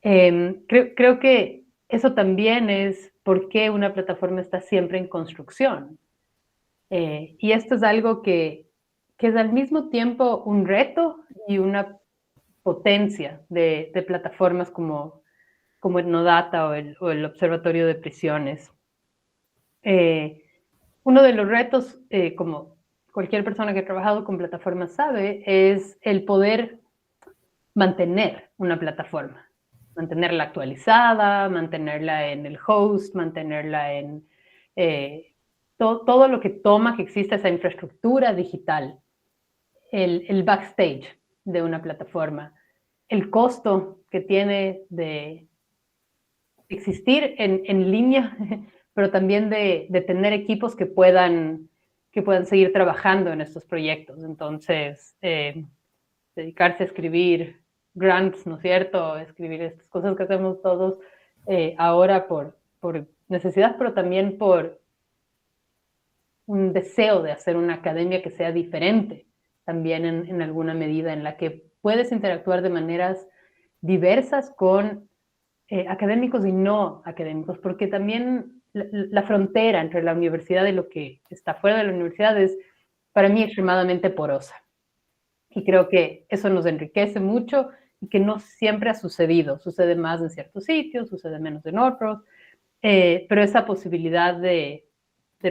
Creo que eso también es por qué una plataforma está siempre en construcción. Y esto es algo que es al mismo tiempo un reto y una potencia de plataformas como Etnodata o el Observatorio de Prisiones. Uno de los retos, como cualquier persona que ha trabajado con plataformas sabe, es el poder mantener una plataforma, mantenerla actualizada, mantenerla en el host, mantenerla en todo lo que toma que exista esa infraestructura digital, el backstage de una plataforma, el costo que tiene de existir en línea, pero también de tener equipos que puedan seguir trabajando en estos proyectos. Entonces, dedicarse a escribir grants, ¿no es cierto? Escribir estas cosas que hacemos todos ahora por necesidad, pero también por un deseo de hacer una academia que sea diferente, también en alguna medida, en la que puedes interactuar de maneras diversas con académicos y no académicos, porque también la frontera entre la universidad y lo que está fuera de la universidad es, para mí, extremadamente porosa. Y creo que eso nos enriquece mucho y que no siempre ha sucedido. Sucede más en ciertos sitios, sucede menos en otros, pero esa posibilidad de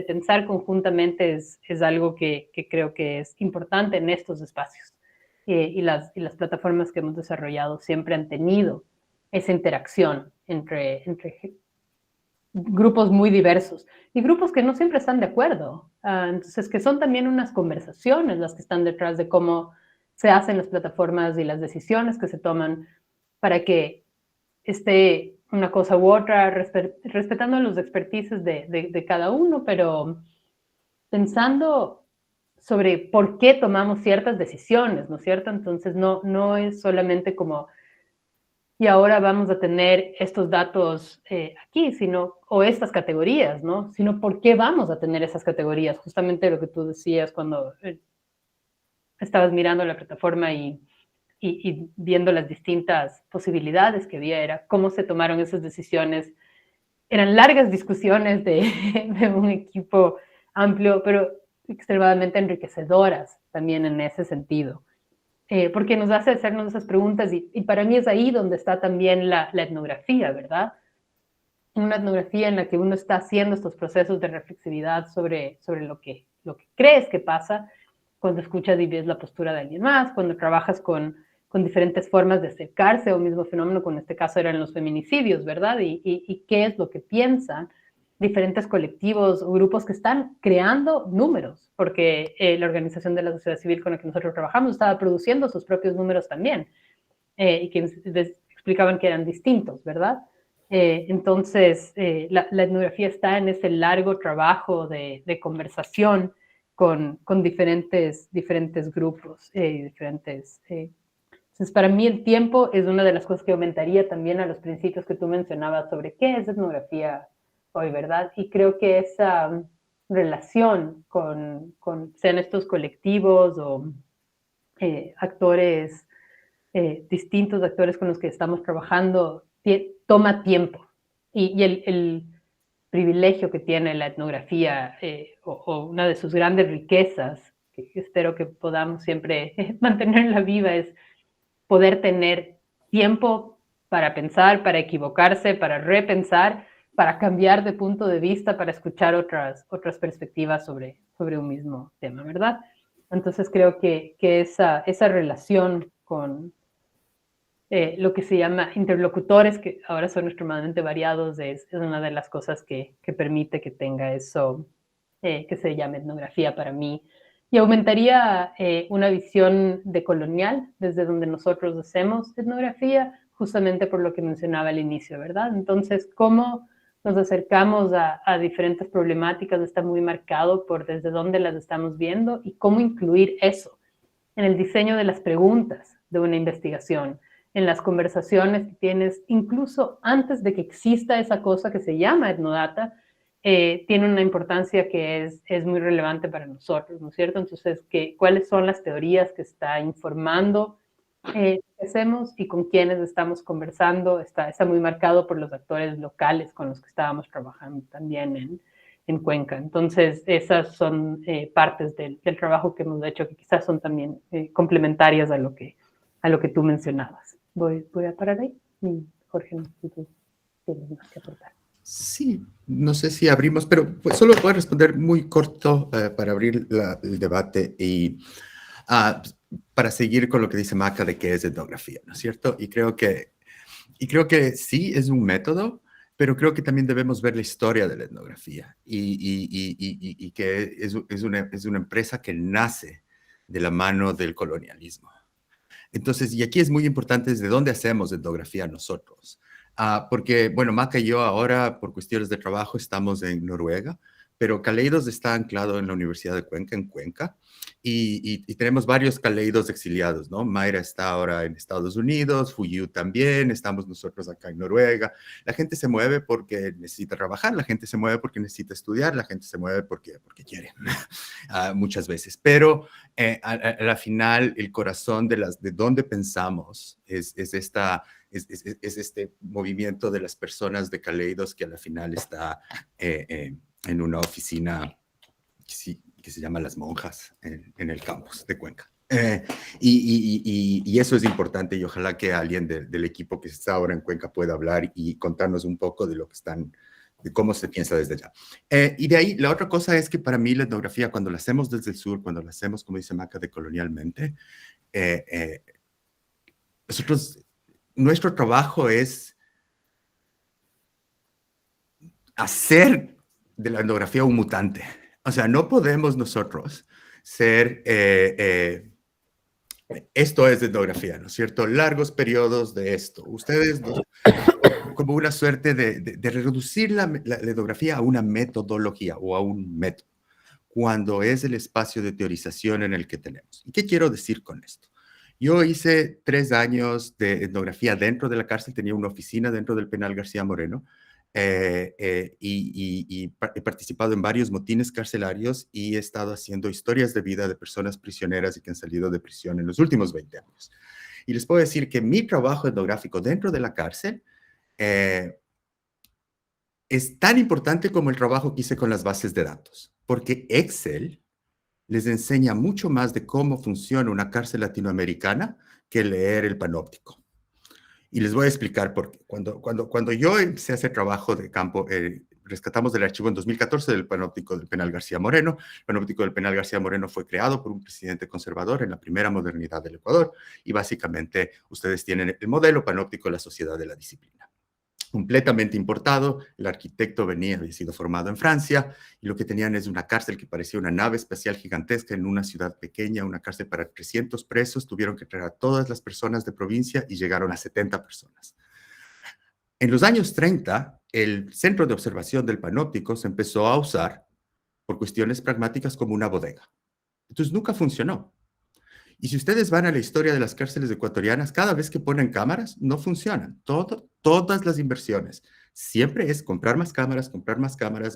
pensar conjuntamente es algo que creo que es importante en estos espacios. Y las plataformas que hemos desarrollado siempre han tenido esa interacción entre grupos muy diversos y grupos que no siempre están de acuerdo. Entonces, que son también unas conversaciones las que están detrás de cómo se hacen las plataformas y las decisiones que se toman para que esté una cosa u otra, respetando los expertices de cada uno, pero pensando sobre por qué tomamos ciertas decisiones, ¿no es cierto? Entonces, no es solamente como, y ahora vamos a tener estos datos aquí, o estas categorías, ¿no? Sino por qué vamos a tener esas categorías. Justamente lo que tú decías cuando estabas mirando la plataforma y viendo las distintas posibilidades que había, era cómo se tomaron esas decisiones. Eran largas discusiones de un equipo amplio, pero extremadamente enriquecedoras también en ese sentido. Porque nos hace hacernos esas preguntas y para mí es ahí donde está también la etnografía, ¿verdad? Una etnografía en la que uno está haciendo estos procesos de reflexividad sobre lo que crees que pasa cuando escuchas y ves la postura de alguien más, cuando trabajas con diferentes formas de acercarse a un mismo fenómeno, como en este caso eran los feminicidios, ¿verdad? Y qué es lo que piensan diferentes colectivos o grupos que están creando números, porque la organización de la sociedad civil con la que nosotros trabajamos estaba produciendo sus propios números también, y que explicaban que eran distintos, ¿verdad? Entonces, la etnografía está en ese largo trabajo de conversación con diferentes grupos, diferentes... Entonces, para mí el tiempo es una de las cosas que aumentaría también a los principios que tú mencionabas sobre qué es etnografía hoy, ¿verdad? Y creo que esa relación con sean estos colectivos o actores, distintos actores con los que estamos trabajando, toma tiempo. Y el privilegio que tiene la etnografía, o una de sus grandes riquezas, que espero que podamos siempre mantenerla viva, es poder tener tiempo para pensar, para equivocarse, para repensar, para cambiar de punto de vista, para escuchar otras perspectivas sobre un mismo tema, ¿verdad? Entonces creo que esa relación con lo que se llama interlocutores, que ahora son extremadamente variados, es una de las cosas que permite que tenga eso, que se llama etnografía para mí. Y aumentaría una visión decolonial desde donde nosotros hacemos etnografía, justamente por lo que mencionaba al inicio, ¿verdad? Entonces, cómo nos acercamos a diferentes problemáticas está muy marcado por desde dónde las estamos viendo y cómo incluir eso en el diseño de las preguntas de una investigación, en las conversaciones que tienes, incluso antes de que exista esa cosa que se llama etnodata, tiene una importancia que es muy relevante para nosotros, ¿no es cierto? Entonces, ¿cuáles son las teorías que está informando lo que hacemos y con quiénes estamos conversando? Está muy marcado por los actores locales con los que estábamos trabajando también en Cuenca. Entonces, esas son partes del trabajo que hemos hecho que quizás son también complementarias a lo que tú mencionabas. Voy a parar ahí. Jorge, no sé si tú tienes más que aportar. Sí, no sé si abrimos, pero pues solo voy a responder muy corto para abrir el debate y para seguir con lo que dice Maca de qué es etnografía, ¿no es cierto? Y creo que sí es un método, pero creo que también debemos ver la historia de la etnografía y que es una empresa que nace de la mano del colonialismo. Entonces, y aquí es muy importante desde dónde hacemos etnografía nosotros. Porque, bueno, Maca y yo ahora, por cuestiones de trabajo, estamos en Noruega, pero Caleidos está anclado en la Universidad de Cuenca, en Cuenca, y tenemos varios Caleidos exiliados, ¿no? Mayra está ahora en Estados Unidos, Fuyu también, estamos nosotros acá en Noruega. La gente se mueve porque necesita trabajar, la gente se mueve porque necesita estudiar, la gente se mueve porque quiere, muchas veces. Pero a la final, el corazón de dónde pensamos es este movimiento de las personas de Caleidos que a la final está en una oficina que se llama Las Monjas en el campus de Cuenca. Y eso es importante y ojalá que alguien del equipo que está ahora en Cuenca pueda hablar y contarnos un poco de lo que están, de cómo se piensa desde allá. Y de ahí, la otra cosa es que para mí la etnografía, cuando la hacemos desde el sur, cuando la hacemos, como dice Maca, decolonialmente, nuestro trabajo es hacer de la etnografía un mutante. O sea, no podemos nosotros ser... esto es etnografía, ¿no es cierto? Largos periodos de esto. Ustedes, como una suerte de reducir la etnografía a una metodología o a un método, cuando es el espacio de teorización en el que tenemos. ¿Y qué quiero decir con esto? Yo hice 3 años de etnografía dentro de la cárcel, tenía una oficina dentro del penal García Moreno, y he participado en varios motines carcelarios y he estado haciendo historias de vida de personas prisioneras y que han salido de prisión en los últimos 20 años. Y les puedo decir que mi trabajo etnográfico dentro de la cárcel es tan importante como el trabajo que hice con las bases de datos, porque Excel les enseña mucho más de cómo funciona una cárcel latinoamericana que leer el panóptico. Y les voy a explicar por qué. Cuando yo empecé a hacer trabajo de campo, rescatamos del archivo en 2014 del panóptico del penal García Moreno. El panóptico del penal García Moreno fue creado por un presidente conservador en la primera modernidad del Ecuador. Y básicamente ustedes tienen el modelo panóptico de la sociedad de la disciplina. Completamente importado, el arquitecto había sido formado en Francia, y lo que tenían es una cárcel que parecía una nave espacial gigantesca en una ciudad pequeña, una cárcel para 300 presos, tuvieron que traer a todas las personas de provincia y llegaron a 70 personas. En los años 30, el centro de observación del panóptico se empezó a usar por cuestiones pragmáticas como una bodega. Entonces nunca funcionó. Y si ustedes van a la historia de las cárceles ecuatorianas, cada vez que ponen cámaras, no funcionan. Todas las inversiones. Siempre es comprar más cámaras,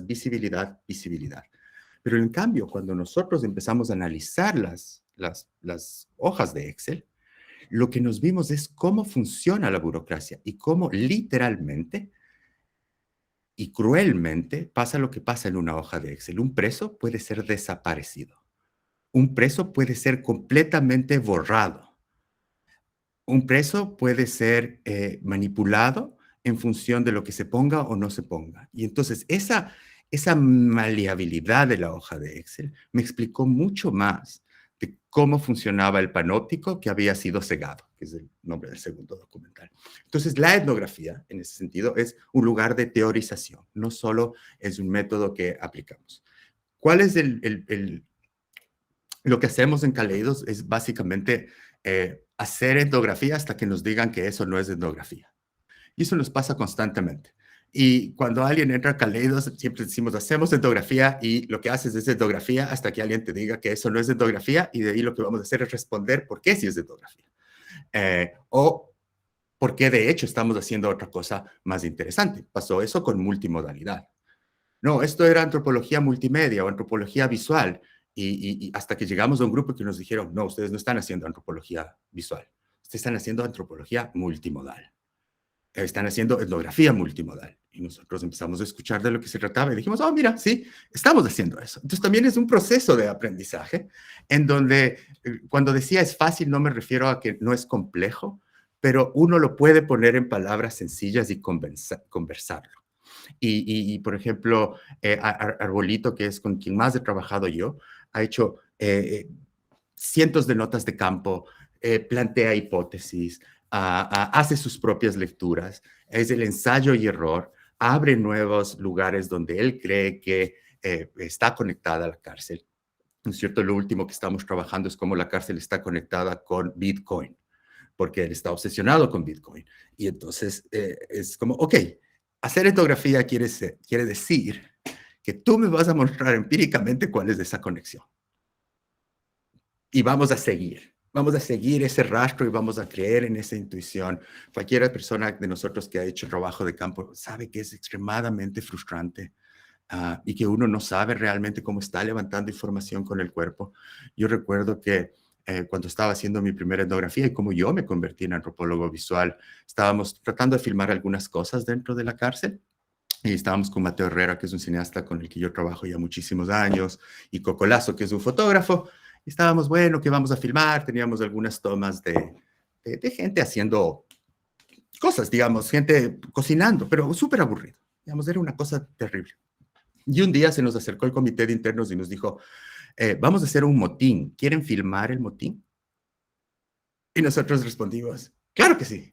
visibilidad, visibilidad. Pero en cambio, cuando nosotros empezamos a analizar las hojas de Excel, lo que nos vimos es cómo funciona la burocracia y cómo literalmente y cruelmente pasa lo que pasa en una hoja de Excel. Un preso puede ser desaparecido. Un preso puede ser completamente borrado. Un preso puede ser manipulado en función de lo que se ponga o no se ponga. Y entonces esa maleabilidad de la hoja de Excel me explicó mucho más de cómo funcionaba el panóptico que había sido cegado, que es el nombre del segundo documental. Entonces la etnografía, en ese sentido, es un lugar de teorización, no solo es un método que aplicamos. ¿Cuál es lo que hacemos en Caleidos? Es básicamente hacer etnografía hasta que nos digan que eso no es etnografía. Y eso nos pasa constantemente. Y cuando alguien entra a Caleidos, siempre decimos, hacemos etnografía, y lo que haces es etnografía hasta que alguien te diga que eso no es etnografía, y de ahí lo que vamos a hacer es responder por qué sí es etnografía. O por qué de hecho estamos haciendo otra cosa más interesante. Pasó eso con multimodalidad. No, esto era antropología multimedia o antropología visual. Y hasta que llegamos a un grupo que nos dijeron, no, ustedes no están haciendo antropología visual, ustedes están haciendo antropología multimodal, están haciendo etnografía multimodal. Y nosotros empezamos a escuchar de lo que se trataba y dijimos, oh, mira, sí, estamos haciendo eso. Entonces también es un proceso de aprendizaje en donde cuando decía es fácil, no me refiero a que no es complejo, pero uno lo puede poner en palabras sencillas y conversarlo. Y por ejemplo, Arbolito, que es con quien más he trabajado yo, ha hecho cientos de notas de campo, plantea hipótesis, hace sus propias lecturas, es el ensayo y error, abre nuevos lugares donde él cree que está conectada a la cárcel. ¿No es cierto? Lo último que estamos trabajando es cómo la cárcel está conectada con Bitcoin, porque él está obsesionado con Bitcoin. Y entonces es como, ok, hacer etnografía quiere decir que tú me vas a mostrar empíricamente cuál es esa conexión. Y vamos a seguir ese rastro y vamos a creer en esa intuición. Cualquier persona de nosotros que ha hecho trabajo de campo sabe que es extremadamente frustrante y que uno no sabe realmente cómo está levantando información con el cuerpo. Yo recuerdo que cuando estaba haciendo mi primera etnografía y como yo me convertí en antropólogo visual, estábamos tratando de filmar algunas cosas dentro de la cárcel. Y estábamos con Mateo Herrera, que es un cineasta con el que yo trabajo ya muchísimos años, y Coco Lazo, que es un fotógrafo. Y estábamos, bueno, ¿qué vamos a filmar? Teníamos algunas tomas de gente haciendo cosas, digamos, gente cocinando, pero súper aburrido. Digamos, era una cosa terrible. Y un día se nos acercó el comité de internos y nos dijo, vamos a hacer un motín. ¿Quieren filmar el motín? Y nosotros respondimos, claro que sí.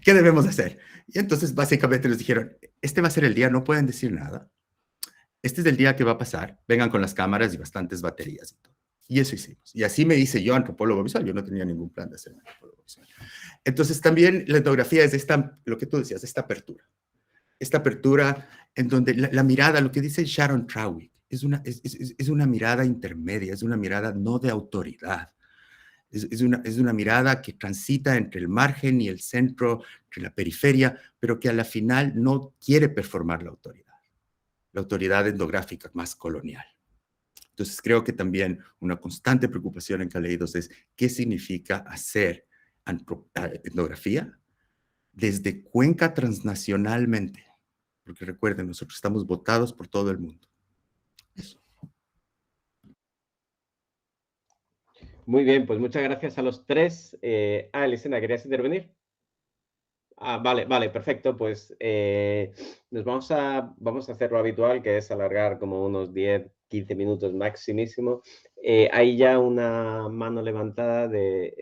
¿Qué debemos hacer? Y entonces básicamente nos dijeron, este va a ser el día, no pueden decir nada. Este es el día que va a pasar. Vengan con las cámaras y bastantes baterías y todo. Y eso hicimos. Y así me hice yo antropólogo visual. Yo no tenía ningún plan de ser antropólogo visual. Entonces también la etnografía es esta, lo que tú decías, esta apertura. Esta apertura en donde la mirada, lo que dice Sharon Trawick, es una mirada intermedia, es una mirada no de autoridad. Es una mirada que transita entre el margen y el centro, entre la periferia, pero que a la final no quiere performar la autoridad etnográfica más colonial. Entonces creo que también una constante preocupación en Kaleidos es qué significa hacer etnografía desde Cuenca transnacionalmente, porque recuerden, nosotros estamos votados por todo el mundo. Eso. Muy bien, pues muchas gracias a los tres. Elisenda, ¿querías intervenir? Vale, perfecto. Pues vamos a hacer lo habitual, que es alargar como unos 10, 15 minutos maximísimo. Hay ya una mano levantada de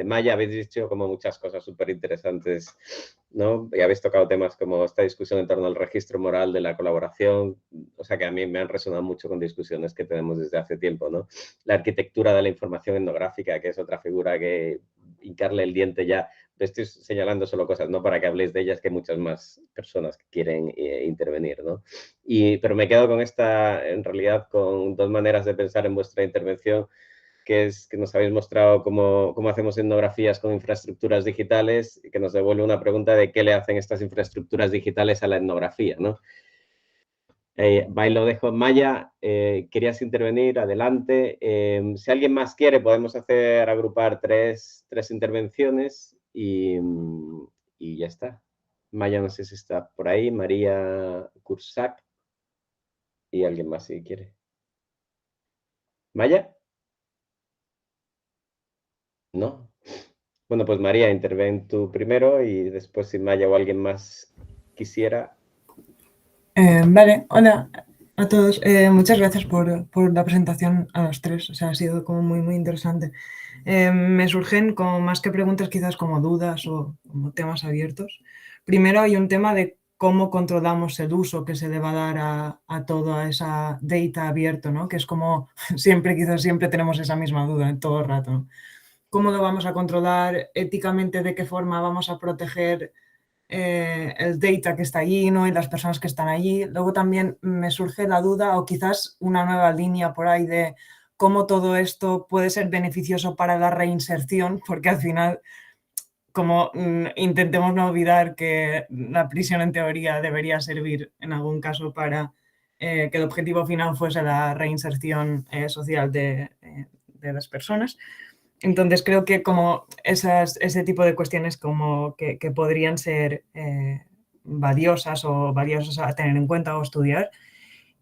Maya. Habéis dicho como muchas cosas súper interesantes, ¿no? Y habéis tocado temas como esta discusión en torno al registro moral de la colaboración, o sea que a mí me han resonado mucho con discusiones que tenemos desde hace tiempo, ¿no? La arquitectura de la información etnográfica, que es otra figura que hincarle el diente ya. Estoy señalando solo cosas, no para que habléis de ellas, que hay muchas más personas que quieren intervenir, ¿no? Pero me quedo con esta, en realidad, con dos maneras de pensar en vuestra intervención, que es que nos habéis mostrado cómo hacemos etnografías con infraestructuras digitales, y que nos devuelve una pregunta de qué le hacen estas infraestructuras digitales a la etnografía, ¿no? Lo dejo. Maya, querías intervenir, adelante. Si alguien más quiere, podemos agrupar tres intervenciones y ya está. Maya, no sé si está por ahí, María Cursac y alguien más si quiere. ¿Maya? ¿No? Bueno, pues María, interven tú primero y después si Maya o alguien más quisiera. Vale, hola a todos. Muchas gracias por la presentación a los tres. O sea, ha sido como muy interesante. Me surgen como más que preguntas, quizás como dudas o como temas abiertos. Primero hay un tema de cómo controlamos el uso que se le va a dar a toda esa data abierto, ¿no? Que es como quizás siempre tenemos esa misma duda en todo el rato, ¿no? ¿Cómo lo vamos a controlar éticamente? ¿De qué forma vamos a proteger el data que está allí, ¿no? Y las personas que están allí? Luego también me surge la duda, o quizás una nueva línea por ahí, de cómo todo esto puede ser beneficioso para la reinserción, porque al final, como intentemos no olvidar que la prisión en teoría debería servir en algún caso para que el objetivo final fuese la reinserción social de las personas. Entonces creo que como ese tipo de cuestiones como que podrían ser valiosas a tener en cuenta o estudiar.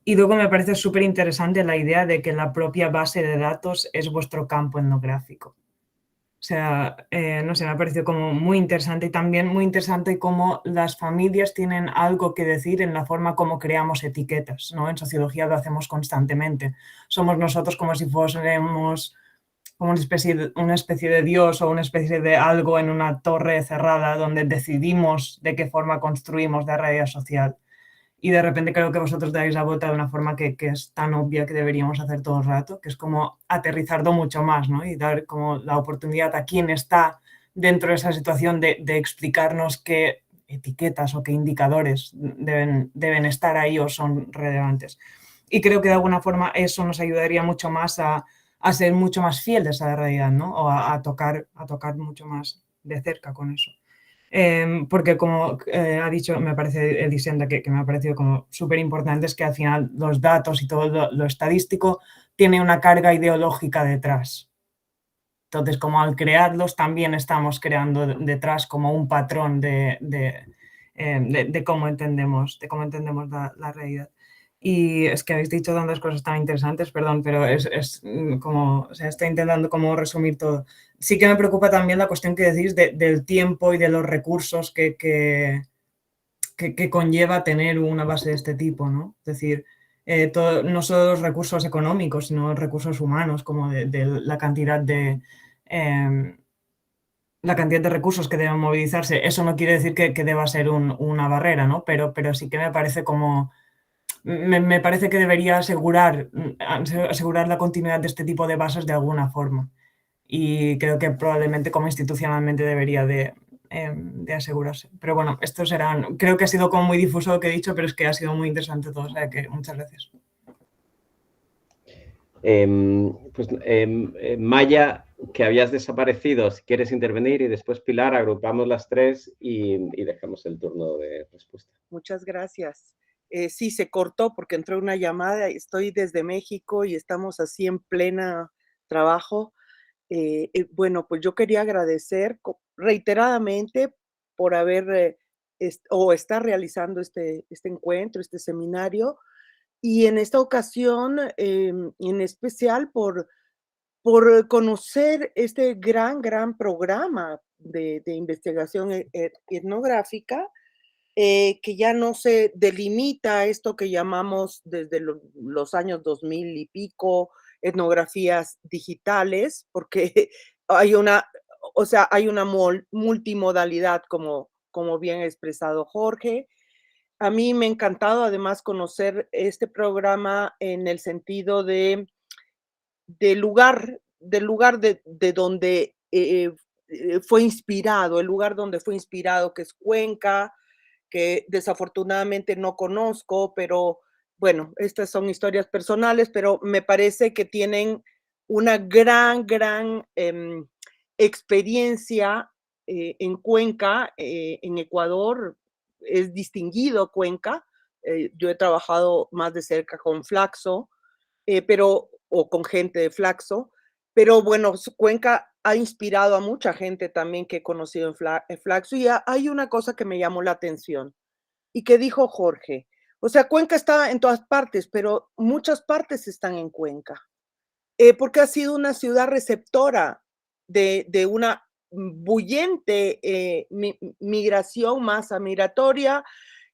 Y luego me parece súper interesante la idea de que la propia base de datos es vuestro campo etnográfico. O sea, no sé, me ha parecido como muy interesante, y también muy interesante cómo las familias tienen algo que decir en la forma como creamos etiquetas, ¿no? En sociología lo hacemos constantemente. Somos nosotros como si fuésemos como una especie de dios o una especie de algo en una torre cerrada donde decidimos de qué forma construimos la realidad social. Y de repente creo que vosotros dais la vuelta de una forma que es tan obvia que deberíamos hacer todo el rato, que es como aterrizarlo mucho más, ¿no? Y dar como la oportunidad a quien está dentro de esa situación de explicarnos qué etiquetas o qué indicadores deben estar ahí o son relevantes. Y creo que de alguna forma eso nos ayudaría mucho más a ser mucho más fieles a la realidad, ¿no? O a tocar mucho más de cerca con eso. Porque como ha dicho, me parece Elisenda, que me ha parecido como súper importante, es que al final los datos y todo lo estadístico tiene una carga ideológica detrás. Entonces, como al crearlos también estamos creando detrás como un patrón de cómo entendemos la realidad. Y es que habéis dicho tantas cosas tan interesantes, perdón, pero es como, o sea, estoy intentando como resumir todo. Sí que me preocupa también la cuestión que decís del tiempo y de los recursos que conlleva tener una base de este tipo, ¿no? Es decir, no solo los recursos económicos, sino los recursos humanos, como de la cantidad de recursos que deben movilizarse. Eso no quiere decir que deba ser una barrera, ¿no? Pero sí que me parece como... Me parece que debería asegurar la continuidad de este tipo de bases de alguna forma. Y creo que probablemente como institucionalmente debería de asegurarse. Pero bueno, estos serán... Creo que ha sido como muy difuso lo que he dicho, pero es que ha sido muy interesante todo. O sea que muchas gracias. Maya, que habías desaparecido, si quieres intervenir, y después Pilar, agrupamos las tres y dejamos el turno de respuesta. Muchas gracias. Sí, se cortó porque entró una llamada. Estoy desde México y estamos así en plena trabajo. Bueno, pues yo quería agradecer reiteradamente por haber o estar realizando este encuentro, este seminario, y en esta ocasión, en especial por conocer este gran programa de investigación etnográfica, que ya no se delimita esto que llamamos desde los años 2000 y pico, etnografías digitales, porque hay una, o sea, hay una multimodalidad, como bien ha expresado Jorge. A mí me ha encantado además conocer este programa en el sentido del lugar de donde fue inspirado, el lugar donde fue inspirado, que es Cuenca, que desafortunadamente no conozco, pero bueno, estas son historias personales, pero me parece que tienen una gran experiencia en Cuenca, en Ecuador. Es distinguido Cuenca. Yo he trabajado más de cerca con Flaxo, o con gente de Flaxo, pero bueno, Cuenca ha inspirado a mucha gente también que he conocido en Flaxo, y hay una cosa que me llamó la atención y que dijo Jorge. O sea, Cuenca está en todas partes, pero muchas partes están en Cuenca, porque ha sido una ciudad receptora de una bullente migración, masa migratoria,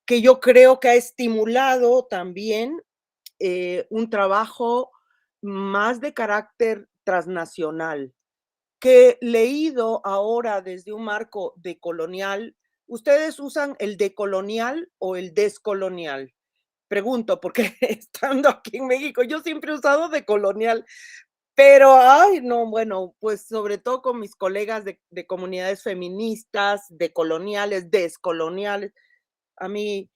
que yo creo que ha estimulado también un trabajo más de carácter transnacional, que leído ahora desde un marco decolonial. ¿Ustedes usan el decolonial o el descolonial? Pregunto, porque estando aquí en México, yo siempre he usado decolonial, pero, ay, no, bueno, pues sobre todo con mis colegas de comunidades feministas, decoloniales, descoloniales, a mí,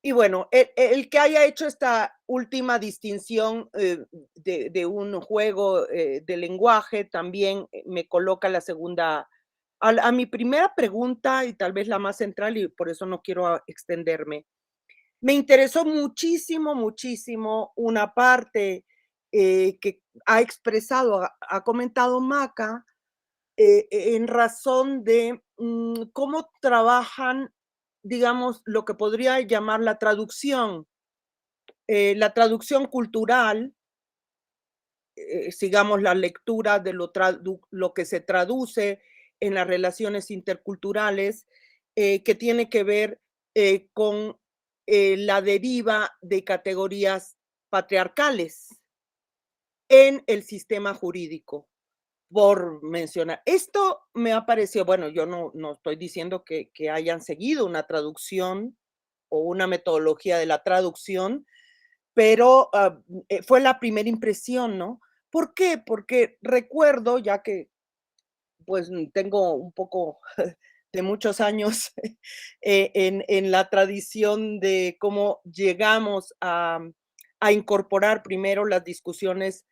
y bueno, el que haya hecho esta última distinción de un juego de lenguaje también me coloca la segunda, a mi primera pregunta, y tal vez la más central, y por eso no quiero extenderme. Me interesó muchísimo una parte que ha expresado, ha comentado Maca, en razón de cómo trabajan, digamos, lo que podría llamar la traducción cultural, sigamos la lectura de lo que se traduce en las relaciones interculturales, que tiene que ver con la deriva de categorías patriarcales en el sistema jurídico, por mencionar. Esto me ha parecido, bueno, yo no estoy diciendo que hayan seguido una traducción o una metodología de la traducción, pero fue la primera impresión, ¿no? ¿Por qué? Porque recuerdo, ya que pues tengo un poco de muchos años en la tradición de cómo llegamos a incorporar primero las discusiones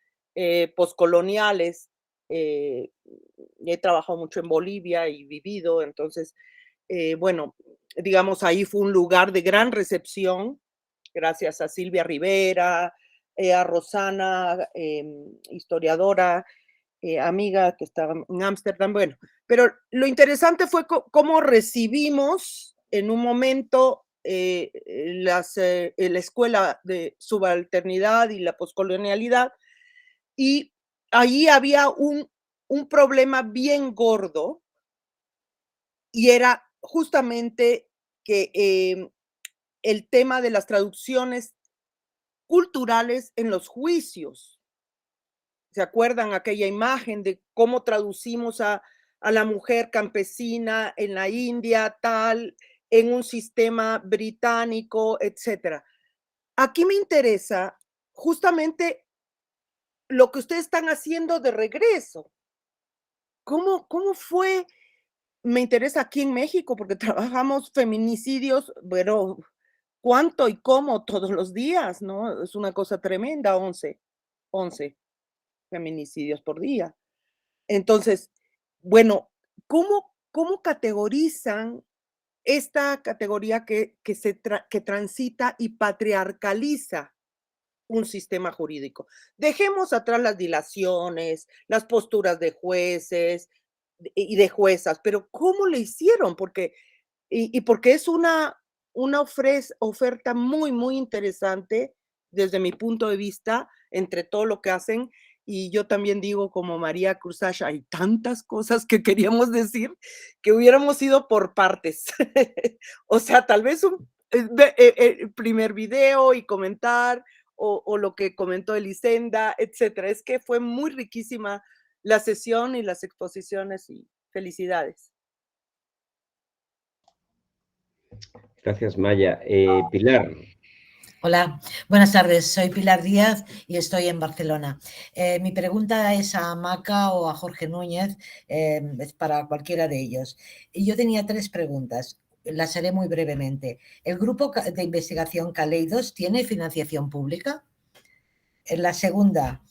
poscoloniales. He trabajado mucho en Bolivia y vivido, entonces, bueno, digamos, ahí fue un lugar de gran recepción, gracias a Silvia Rivera, a Rosana, historiadora, amiga que estaba en Ámsterdam. Bueno, pero lo interesante fue cómo recibimos en un momento la escuela de subalternidad y la poscolonialidad, y ahí había un problema bien gordo, y era justamente que el tema de las traducciones culturales en los juicios. ¿Se acuerdan aquella imagen de cómo traducimos a la mujer campesina en la India, tal, en un sistema británico, etcétera? Aquí me interesa justamente lo que ustedes están haciendo de regreso. ¿Cómo fue? Me interesa aquí en México, porque trabajamos feminicidios, pero ¿cuánto y cómo? Todos los días, ¿no? Es una cosa tremenda, 11 feminicidios por día. Entonces, bueno, ¿cómo categorizan esta categoría que transita y patriarcaliza un sistema jurídico? Dejemos atrás las dilaciones, las posturas de jueces y de juezas, pero ¿cómo le hicieron? Porque es una oferta muy, muy interesante desde mi punto de vista, entre todo lo que hacen. Y yo también digo, como María Cruzach, hay tantas cosas que queríamos decir que hubiéramos ido por partes. O sea, tal vez el primer video y comentar, o lo que comentó Elisenda, etcétera. Es que fue muy riquísima la sesión y las exposiciones, y felicidades. Gracias, Maya. Pilar. Hola, buenas tardes. Soy Pilar Díaz y estoy en Barcelona. Mi pregunta es a Maca o a Jorge Núñez, es para cualquiera de ellos. Y yo tenía 3 preguntas, las haré muy brevemente. ¿El grupo de investigación Kaleidos tiene financiación pública? La segunda,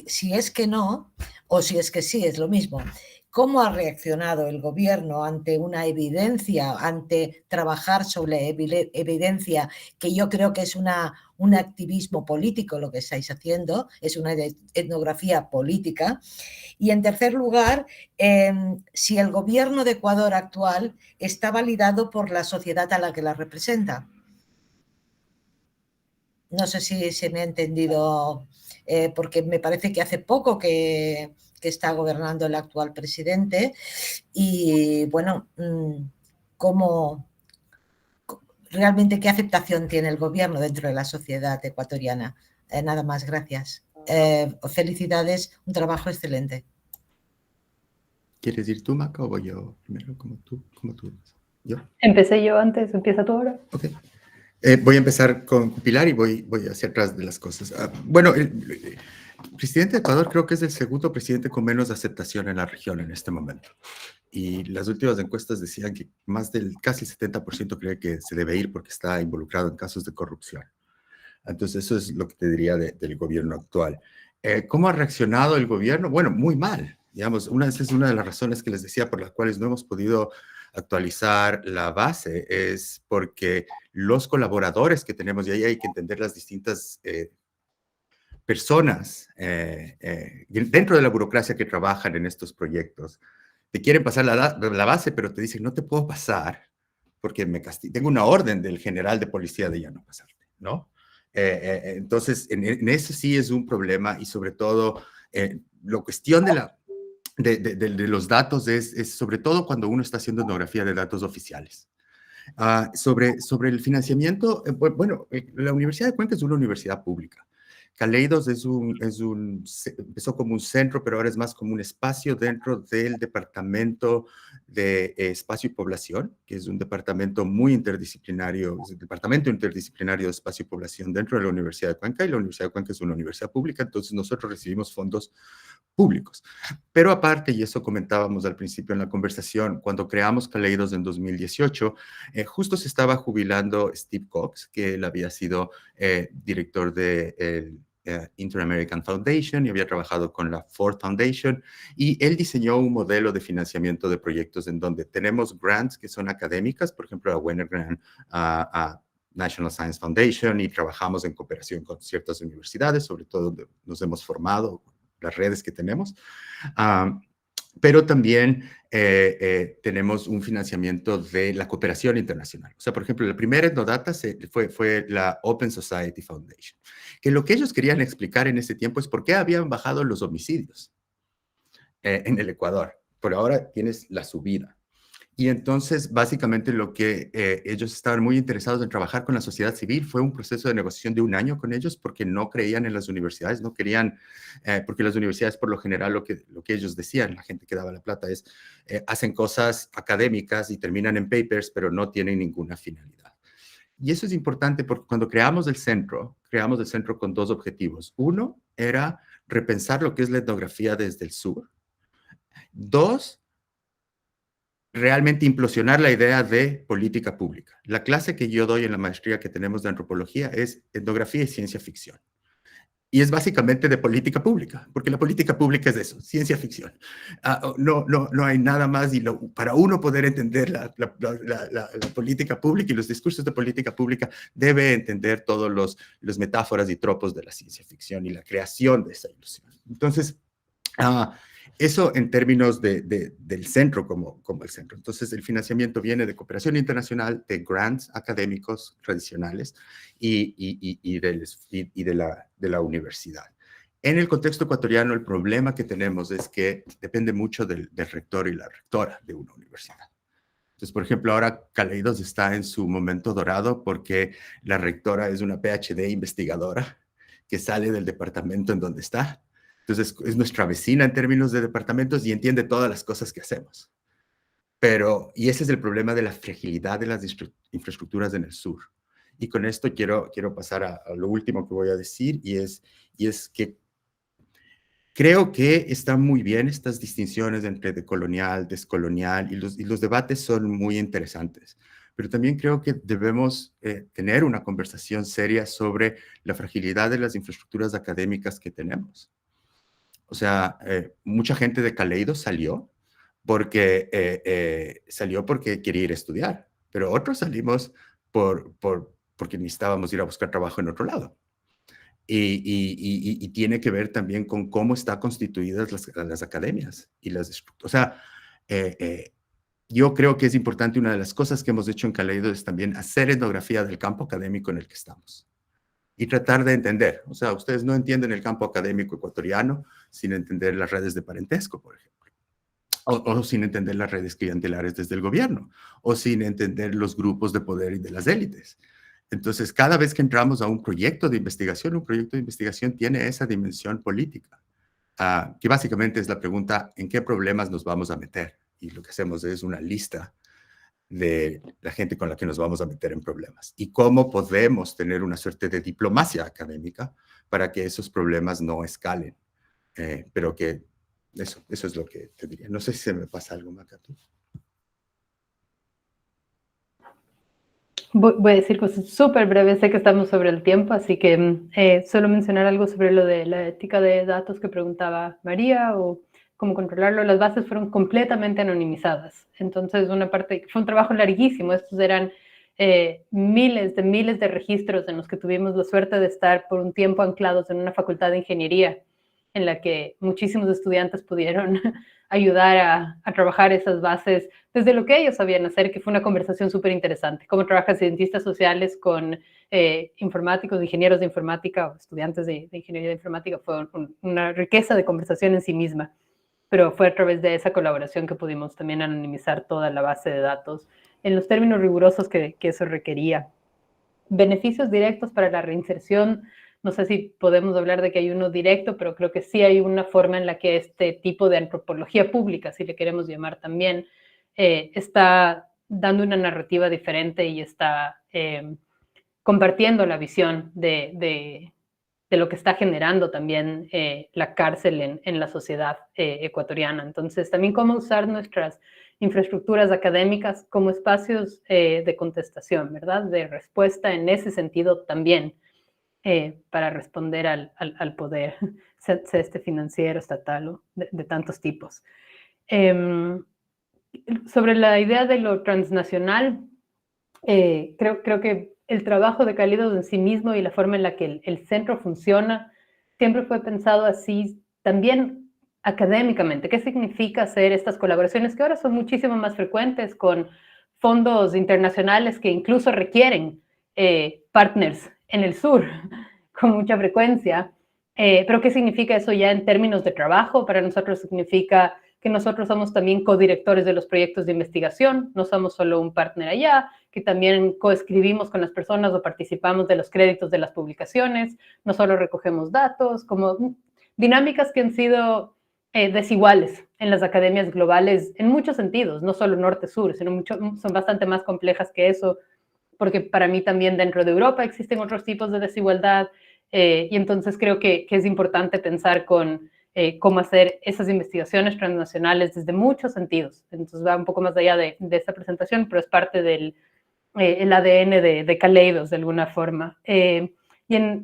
si es que no, o si es que sí, es lo mismo, ¿cómo ha reaccionado el gobierno ante una evidencia, ante trabajar sobre evidencia, que yo creo que es un activismo político lo que estáis haciendo, es una etnografía política? Y en tercer lugar, si el gobierno de Ecuador actual está validado por la sociedad a la que la representa. No sé si se me ha entendido, porque me parece que hace poco que está gobernando el actual presidente. Y bueno, realmente qué aceptación tiene el gobierno dentro de la sociedad ecuatoriana. Nada más, gracias. Felicidades, un trabajo excelente. ¿Quieres ir tú, Maca, o voy yo primero? Como tú. ¿Yo? Empecé yo antes, empieza tú ahora. Ok. Voy a empezar con Pilar y voy hacia atrás de las cosas. Bueno, el presidente de Ecuador creo que es el segundo presidente con menos aceptación en la región en este momento. Y las últimas encuestas decían que casi el 70% cree que se debe ir porque está involucrado en casos de corrupción. Entonces, eso es lo que te diría del gobierno actual. ¿Cómo ha reaccionado el gobierno? Bueno, muy mal. Digamos, esa es una de las razones que les decía por las cuales no hemos podido actualizar la base, es porque los colaboradores que tenemos, y ahí hay que entender las distintas personas dentro de la burocracia que trabajan en estos proyectos, te quieren pasar la base, pero te dicen, no te puedo pasar porque tengo una orden del general de policía de ya no pasarte, ¿no? Entonces, en eso sí es un problema, y sobre todo, la cuestión de los datos es sobre todo cuando uno está haciendo etnografía de datos oficiales. Sobre el financiamiento, bueno, la Universidad de Cuenca es una universidad pública. Kaleidos empezó como un centro, pero ahora es más como un espacio dentro del Departamento de Espacio y Población, que es un departamento muy interdisciplinario, es el Departamento Interdisciplinario de Espacio y Población dentro de la Universidad de Cuenca, y la Universidad de Cuenca es una universidad pública, entonces nosotros recibimos fondos públicos. Pero aparte, y eso comentábamos al principio en la conversación, cuando creamos Kaleidos en 2018, justo se estaba jubilando Steve Cox, que él había sido director de Inter-American Foundation y había trabajado con la Ford Foundation, y él diseñó un modelo de financiamiento de proyectos en donde tenemos grants que son académicas, por ejemplo, la Wenner Grant a National Science Foundation, y trabajamos en cooperación con ciertas universidades, sobre todo donde nos hemos formado, las redes que tenemos. pero también tenemos un financiamiento de la cooperación internacional. O sea, por ejemplo, la primera Etnodata fue la Open Society Foundation, que lo que ellos querían explicar en ese tiempo es por qué habían bajado los homicidios en el Ecuador. Por ahora tienes la subida. Y entonces, básicamente, lo que ellos estaban muy interesados en trabajar con la sociedad civil fue un proceso de negociación de 1 año con ellos porque no creían en las universidades, no querían, porque las universidades, por lo general, lo que ellos decían, la gente que daba la plata, es hacen cosas académicas y terminan en papers, pero no tienen ninguna finalidad. Y eso es importante porque cuando creamos el centro con 2 objetivos. Uno era repensar lo que es la etnografía desde el sur. 2, realmente implosionar la idea de política pública. La clase que yo doy en la maestría que tenemos de antropología es etnografía y ciencia ficción. Y es básicamente de política pública, porque la política pública es eso, ciencia ficción. No hay nada más y para uno poder entender la política pública y los discursos de política pública, debe entender todos los metáforas y tropos de la ciencia ficción y la creación de esa ilusión. Entonces, eso en términos del centro como el centro. Entonces, el financiamiento viene de cooperación internacional, de grants académicos tradicionales y de la universidad. En el contexto ecuatoriano, el problema que tenemos es que depende mucho del rector y la rectora de una universidad. Entonces, por ejemplo, ahora Caleidos está en su momento dorado porque la rectora es una PhD investigadora que sale del departamento en donde está. Entonces, es nuestra vecina en términos de departamentos y entiende todas las cosas que hacemos. Y ese es el problema de la fragilidad de las infraestructuras en el sur. Y con esto quiero pasar a lo último que voy a decir, y es que creo que están muy bien estas distinciones entre decolonial, descolonial, y los debates son muy interesantes. Pero también creo que debemos tener una conversación seria sobre la fragilidad de las infraestructuras académicas que tenemos. O sea, mucha gente de Caleidos salió porque quería ir a estudiar, pero otros salimos porque necesitábamos ir a buscar trabajo en otro lado. Y tiene que ver también con cómo están constituidas las academias. O sea, yo creo que es importante, una de las cosas que hemos hecho en Caleidos es también hacer etnografía del campo académico en el que estamos. Y tratar de entender, o sea, ustedes no entienden el campo académico ecuatoriano sin entender las redes de parentesco, por ejemplo, o sin entender las redes clientelares desde el gobierno, o sin entender los grupos de poder y de las élites. Entonces, cada vez que entramos a un proyecto de investigación tiene esa dimensión política, que básicamente es la pregunta, ¿en qué problemas nos vamos a meter? Y lo que hacemos es una lista de la gente con la que nos vamos a meter en problemas y cómo podemos tener una suerte de diplomacia académica para que esos problemas no escalen. Pero que eso es lo que te diría. No sé si se me pasa algo, Maca, tú. Voy a decir cosas súper breves, sé que estamos sobre el tiempo, así que solo mencionar algo sobre lo de la ética de datos que preguntaba María o cómo controlarlo. Las bases fueron completamente anonimizadas, entonces fue un trabajo larguísimo. Estos eran miles de registros en los que tuvimos la suerte de estar por un tiempo anclados en una facultad de ingeniería en la que muchísimos estudiantes pudieron ayudar a trabajar esas bases desde lo que ellos sabían hacer, que fue una conversación súper interesante. Cómo trabajan cientistas sociales con informáticos, ingenieros de informática o estudiantes de ingeniería de informática. Fue una riqueza de conversación en sí misma, pero fue a través de esa colaboración que pudimos también anonimizar toda la base de datos en los términos rigurosos que eso requería. Beneficios directos para la reinserción. No sé si podemos hablar de que hay uno directo, pero creo que sí hay una forma en la que este tipo de antropología pública, si le queremos llamar también, está dando una narrativa diferente y está compartiendo la visión de lo que está generando también la cárcel en la sociedad ecuatoriana. Entonces, también cómo usar nuestras infraestructuras académicas como espacios de contestación, ¿verdad? De respuesta en ese sentido también. Para responder al poder, sea este financiero, estatal o de tantos tipos. Sobre la idea de lo transnacional, creo que el trabajo de Caleidos en sí mismo y la forma en la que el centro funciona siempre fue pensado así, también académicamente, ¿qué significa hacer estas colaboraciones que ahora son muchísimo más frecuentes con fondos internacionales que incluso requieren partners en el sur con mucha frecuencia? Pero ¿qué significa eso ya en términos de trabajo? Para nosotros significa que nosotros somos también codirectores de los proyectos de investigación, no somos solo un partner allá, que también coescribimos con las personas o participamos de los créditos de las publicaciones, no solo recogemos datos, como dinámicas que han sido desiguales en las academias globales en muchos sentidos, no solo norte-sur, sino son bastante más complejas que eso, porque para mí también dentro de Europa existen otros tipos de desigualdad, y entonces creo que es importante pensar con cómo hacer esas investigaciones transnacionales desde muchos sentidos. Entonces va un poco más allá de esta presentación, pero es parte del el ADN de Kaleidos de alguna forma. Y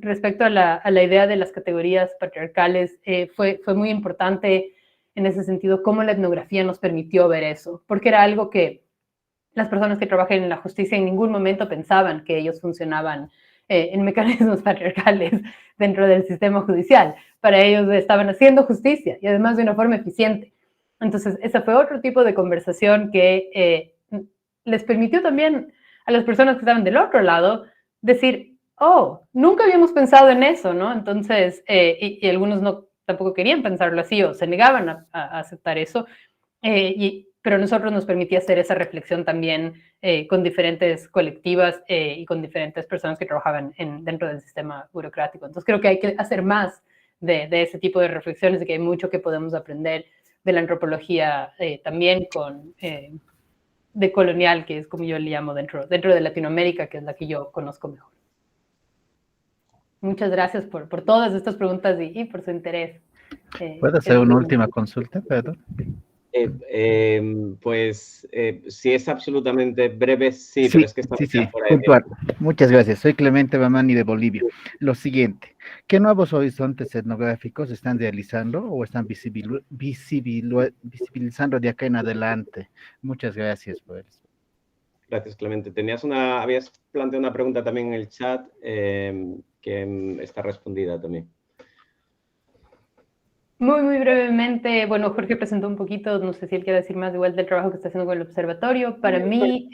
respecto a la idea de las categorías patriarcales, fue muy importante en ese sentido cómo la etnografía nos permitió ver eso, porque era algo que las personas que trabajan en la justicia en ningún momento pensaban que ellos funcionaban en mecanismos patriarcales dentro del sistema judicial. Para ellos estaban haciendo justicia y además de una forma eficiente. Entonces, ese fue otro tipo de conversación que les permitió también a las personas que estaban del otro lado decir, oh, nunca habíamos pensado en eso, ¿no? Entonces, y algunos no tampoco querían pensarlo así o se negaban a aceptar eso, pero a nosotros nos permitía hacer esa reflexión también con diferentes colectivas y con diferentes personas que trabajaban dentro del sistema burocrático. Entonces creo que hay que hacer más de ese tipo de reflexiones y que hay mucho que podemos aprender de la antropología también de colonial, que es como yo le llamo dentro de Latinoamérica, que es la que yo conozco mejor. Muchas gracias por todas estas preguntas y por su interés. ¿Puedo hacer una última consulta, Pedro? Si es absolutamente breve, sí, pero es que estamos por ahí. Puntual. Muchas gracias. Soy Clemente Mamani de Bolivia. Lo siguiente, ¿qué nuevos horizontes etnográficos están realizando o están visibilizando de acá en adelante? Muchas gracias por eso. Gracias, Clemente. Habías planteado una pregunta también en el chat que está respondida también. Muy, muy brevemente, bueno, Jorge presentó un poquito, no sé si él quiere decir más igual del trabajo que está haciendo con el observatorio. Para mí,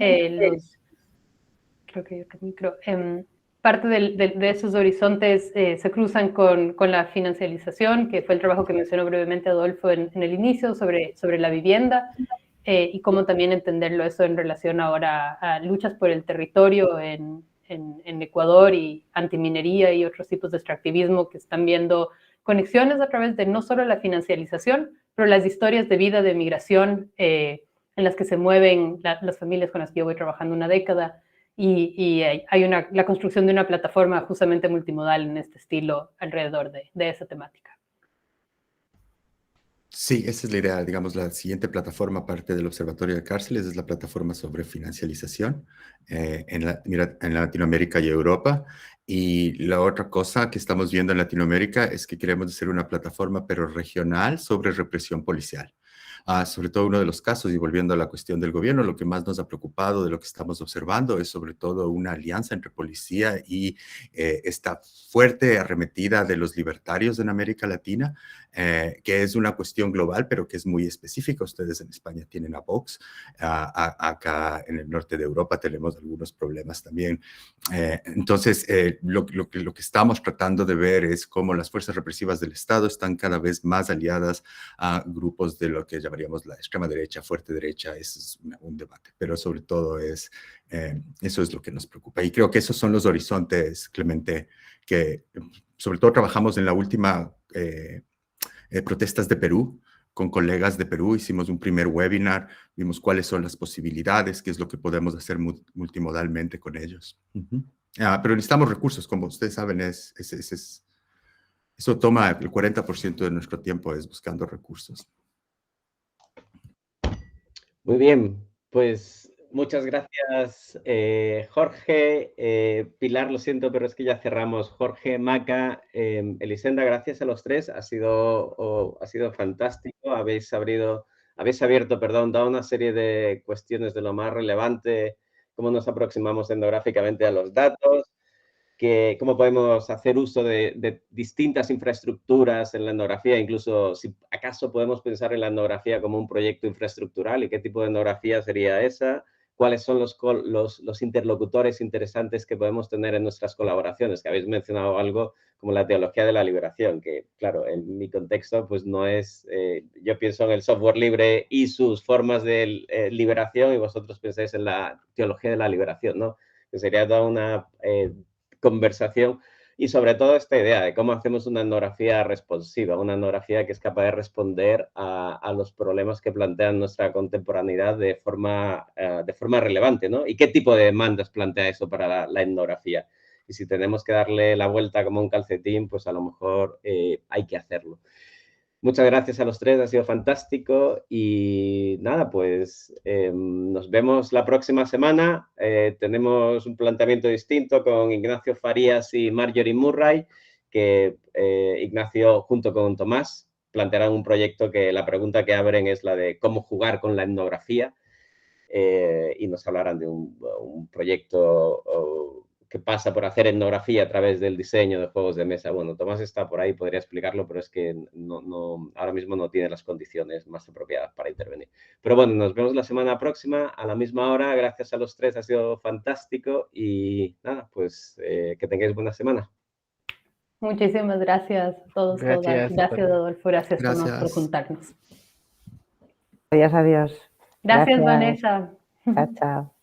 parte de esos horizontes se cruzan con la financialización, que fue el trabajo que mencionó brevemente Adolfo en el inicio sobre la vivienda, y cómo también entenderlo eso en relación ahora a luchas por el territorio en Ecuador y antiminería y otros tipos de extractivismo que están viendo conexiones a través de no solo la financialización, pero las historias de vida de migración en las que se mueven las familias con las que yo voy trabajando una década, y hay la construcción de una plataforma justamente multimodal en este estilo alrededor de esa temática. Sí, esa es la idea. Digamos, la siguiente plataforma, aparte del Observatorio de Cárceles, es la plataforma sobre financialización en Latinoamérica y Europa. Y la otra cosa que estamos viendo en Latinoamérica es que queremos hacer una plataforma, pero regional, sobre represión policial. Sobre todo uno de los casos, y volviendo a la cuestión del gobierno, lo que más nos ha preocupado de lo que estamos observando es sobre todo una alianza entre policía y esta fuerte arremetida de los libertarios en América Latina, que es una cuestión global, pero que es muy específica. Ustedes en España tienen a Vox, acá en el norte de Europa tenemos algunos problemas también. Entonces, lo que estamos tratando de ver es cómo las fuerzas represivas del Estado están cada vez más aliadas a grupos de lo que llamaríamos la extrema derecha, fuerte derecha. Ese es un debate, pero sobre todo eso es lo que nos preocupa. Y creo que esos son los horizontes, Clemente, que sobre todo trabajamos en la última protestas de Perú, con colegas de Perú, hicimos un primer webinar, vimos cuáles son las posibilidades, qué es lo que podemos hacer multimodalmente con ellos. Pero necesitamos recursos, como ustedes saben, eso toma el 40% de nuestro tiempo, es buscando recursos. Muy bien, pues muchas gracias, Jorge. Pilar, lo siento, pero es que ya cerramos. Jorge, Maca, Elisenda, gracias a los tres. Ha sido fantástico. Habéis abierto, toda una serie de cuestiones de lo más relevante, cómo nos aproximamos etnográficamente a los datos. cómo podemos hacer uso de distintas infraestructuras en la etnografía, incluso si acaso podemos pensar en la etnografía como un proyecto infraestructural y qué tipo de etnografía sería esa, cuáles son los interlocutores interesantes que podemos tener en nuestras colaboraciones, que habéis mencionado algo como la teología de la liberación, que claro, en mi contexto pues no es, yo pienso en el software libre y sus formas de liberación y vosotros pensáis en la teología de la liberación, ¿no? Que sería toda una conversación y sobre todo esta idea de cómo hacemos una etnografía responsiva, una etnografía que es capaz de responder a los problemas que plantean nuestra contemporaneidad de forma relevante, ¿no? Y qué tipo de demandas plantea eso para la etnografía. Y si tenemos que darle la vuelta como un calcetín, pues a lo mejor hay que hacerlo. Muchas gracias a los tres, ha sido fantástico y nada, pues nos vemos la próxima semana. Tenemos un planteamiento distinto con Ignacio Farías y Marjorie Murray, que Ignacio junto con Tomás plantearán un proyecto que la pregunta que abren es la de cómo jugar con la etnografía y nos hablarán de un proyecto que pasa por hacer etnografía a través del diseño de juegos de mesa. Bueno, Tomás está por ahí, podría explicarlo, pero es que ahora mismo no tiene las condiciones más apropiadas para intervenir. Pero bueno, nos vemos la semana próxima a la misma hora. Gracias a los tres, ha sido fantástico y nada, pues que tengáis buena semana. Muchísimas gracias a todos, todas. Gracias, Adolfo. Gracias, Tomás, por juntarnos. Adiós, adiós. Gracias, Vanessa. Chao, chao.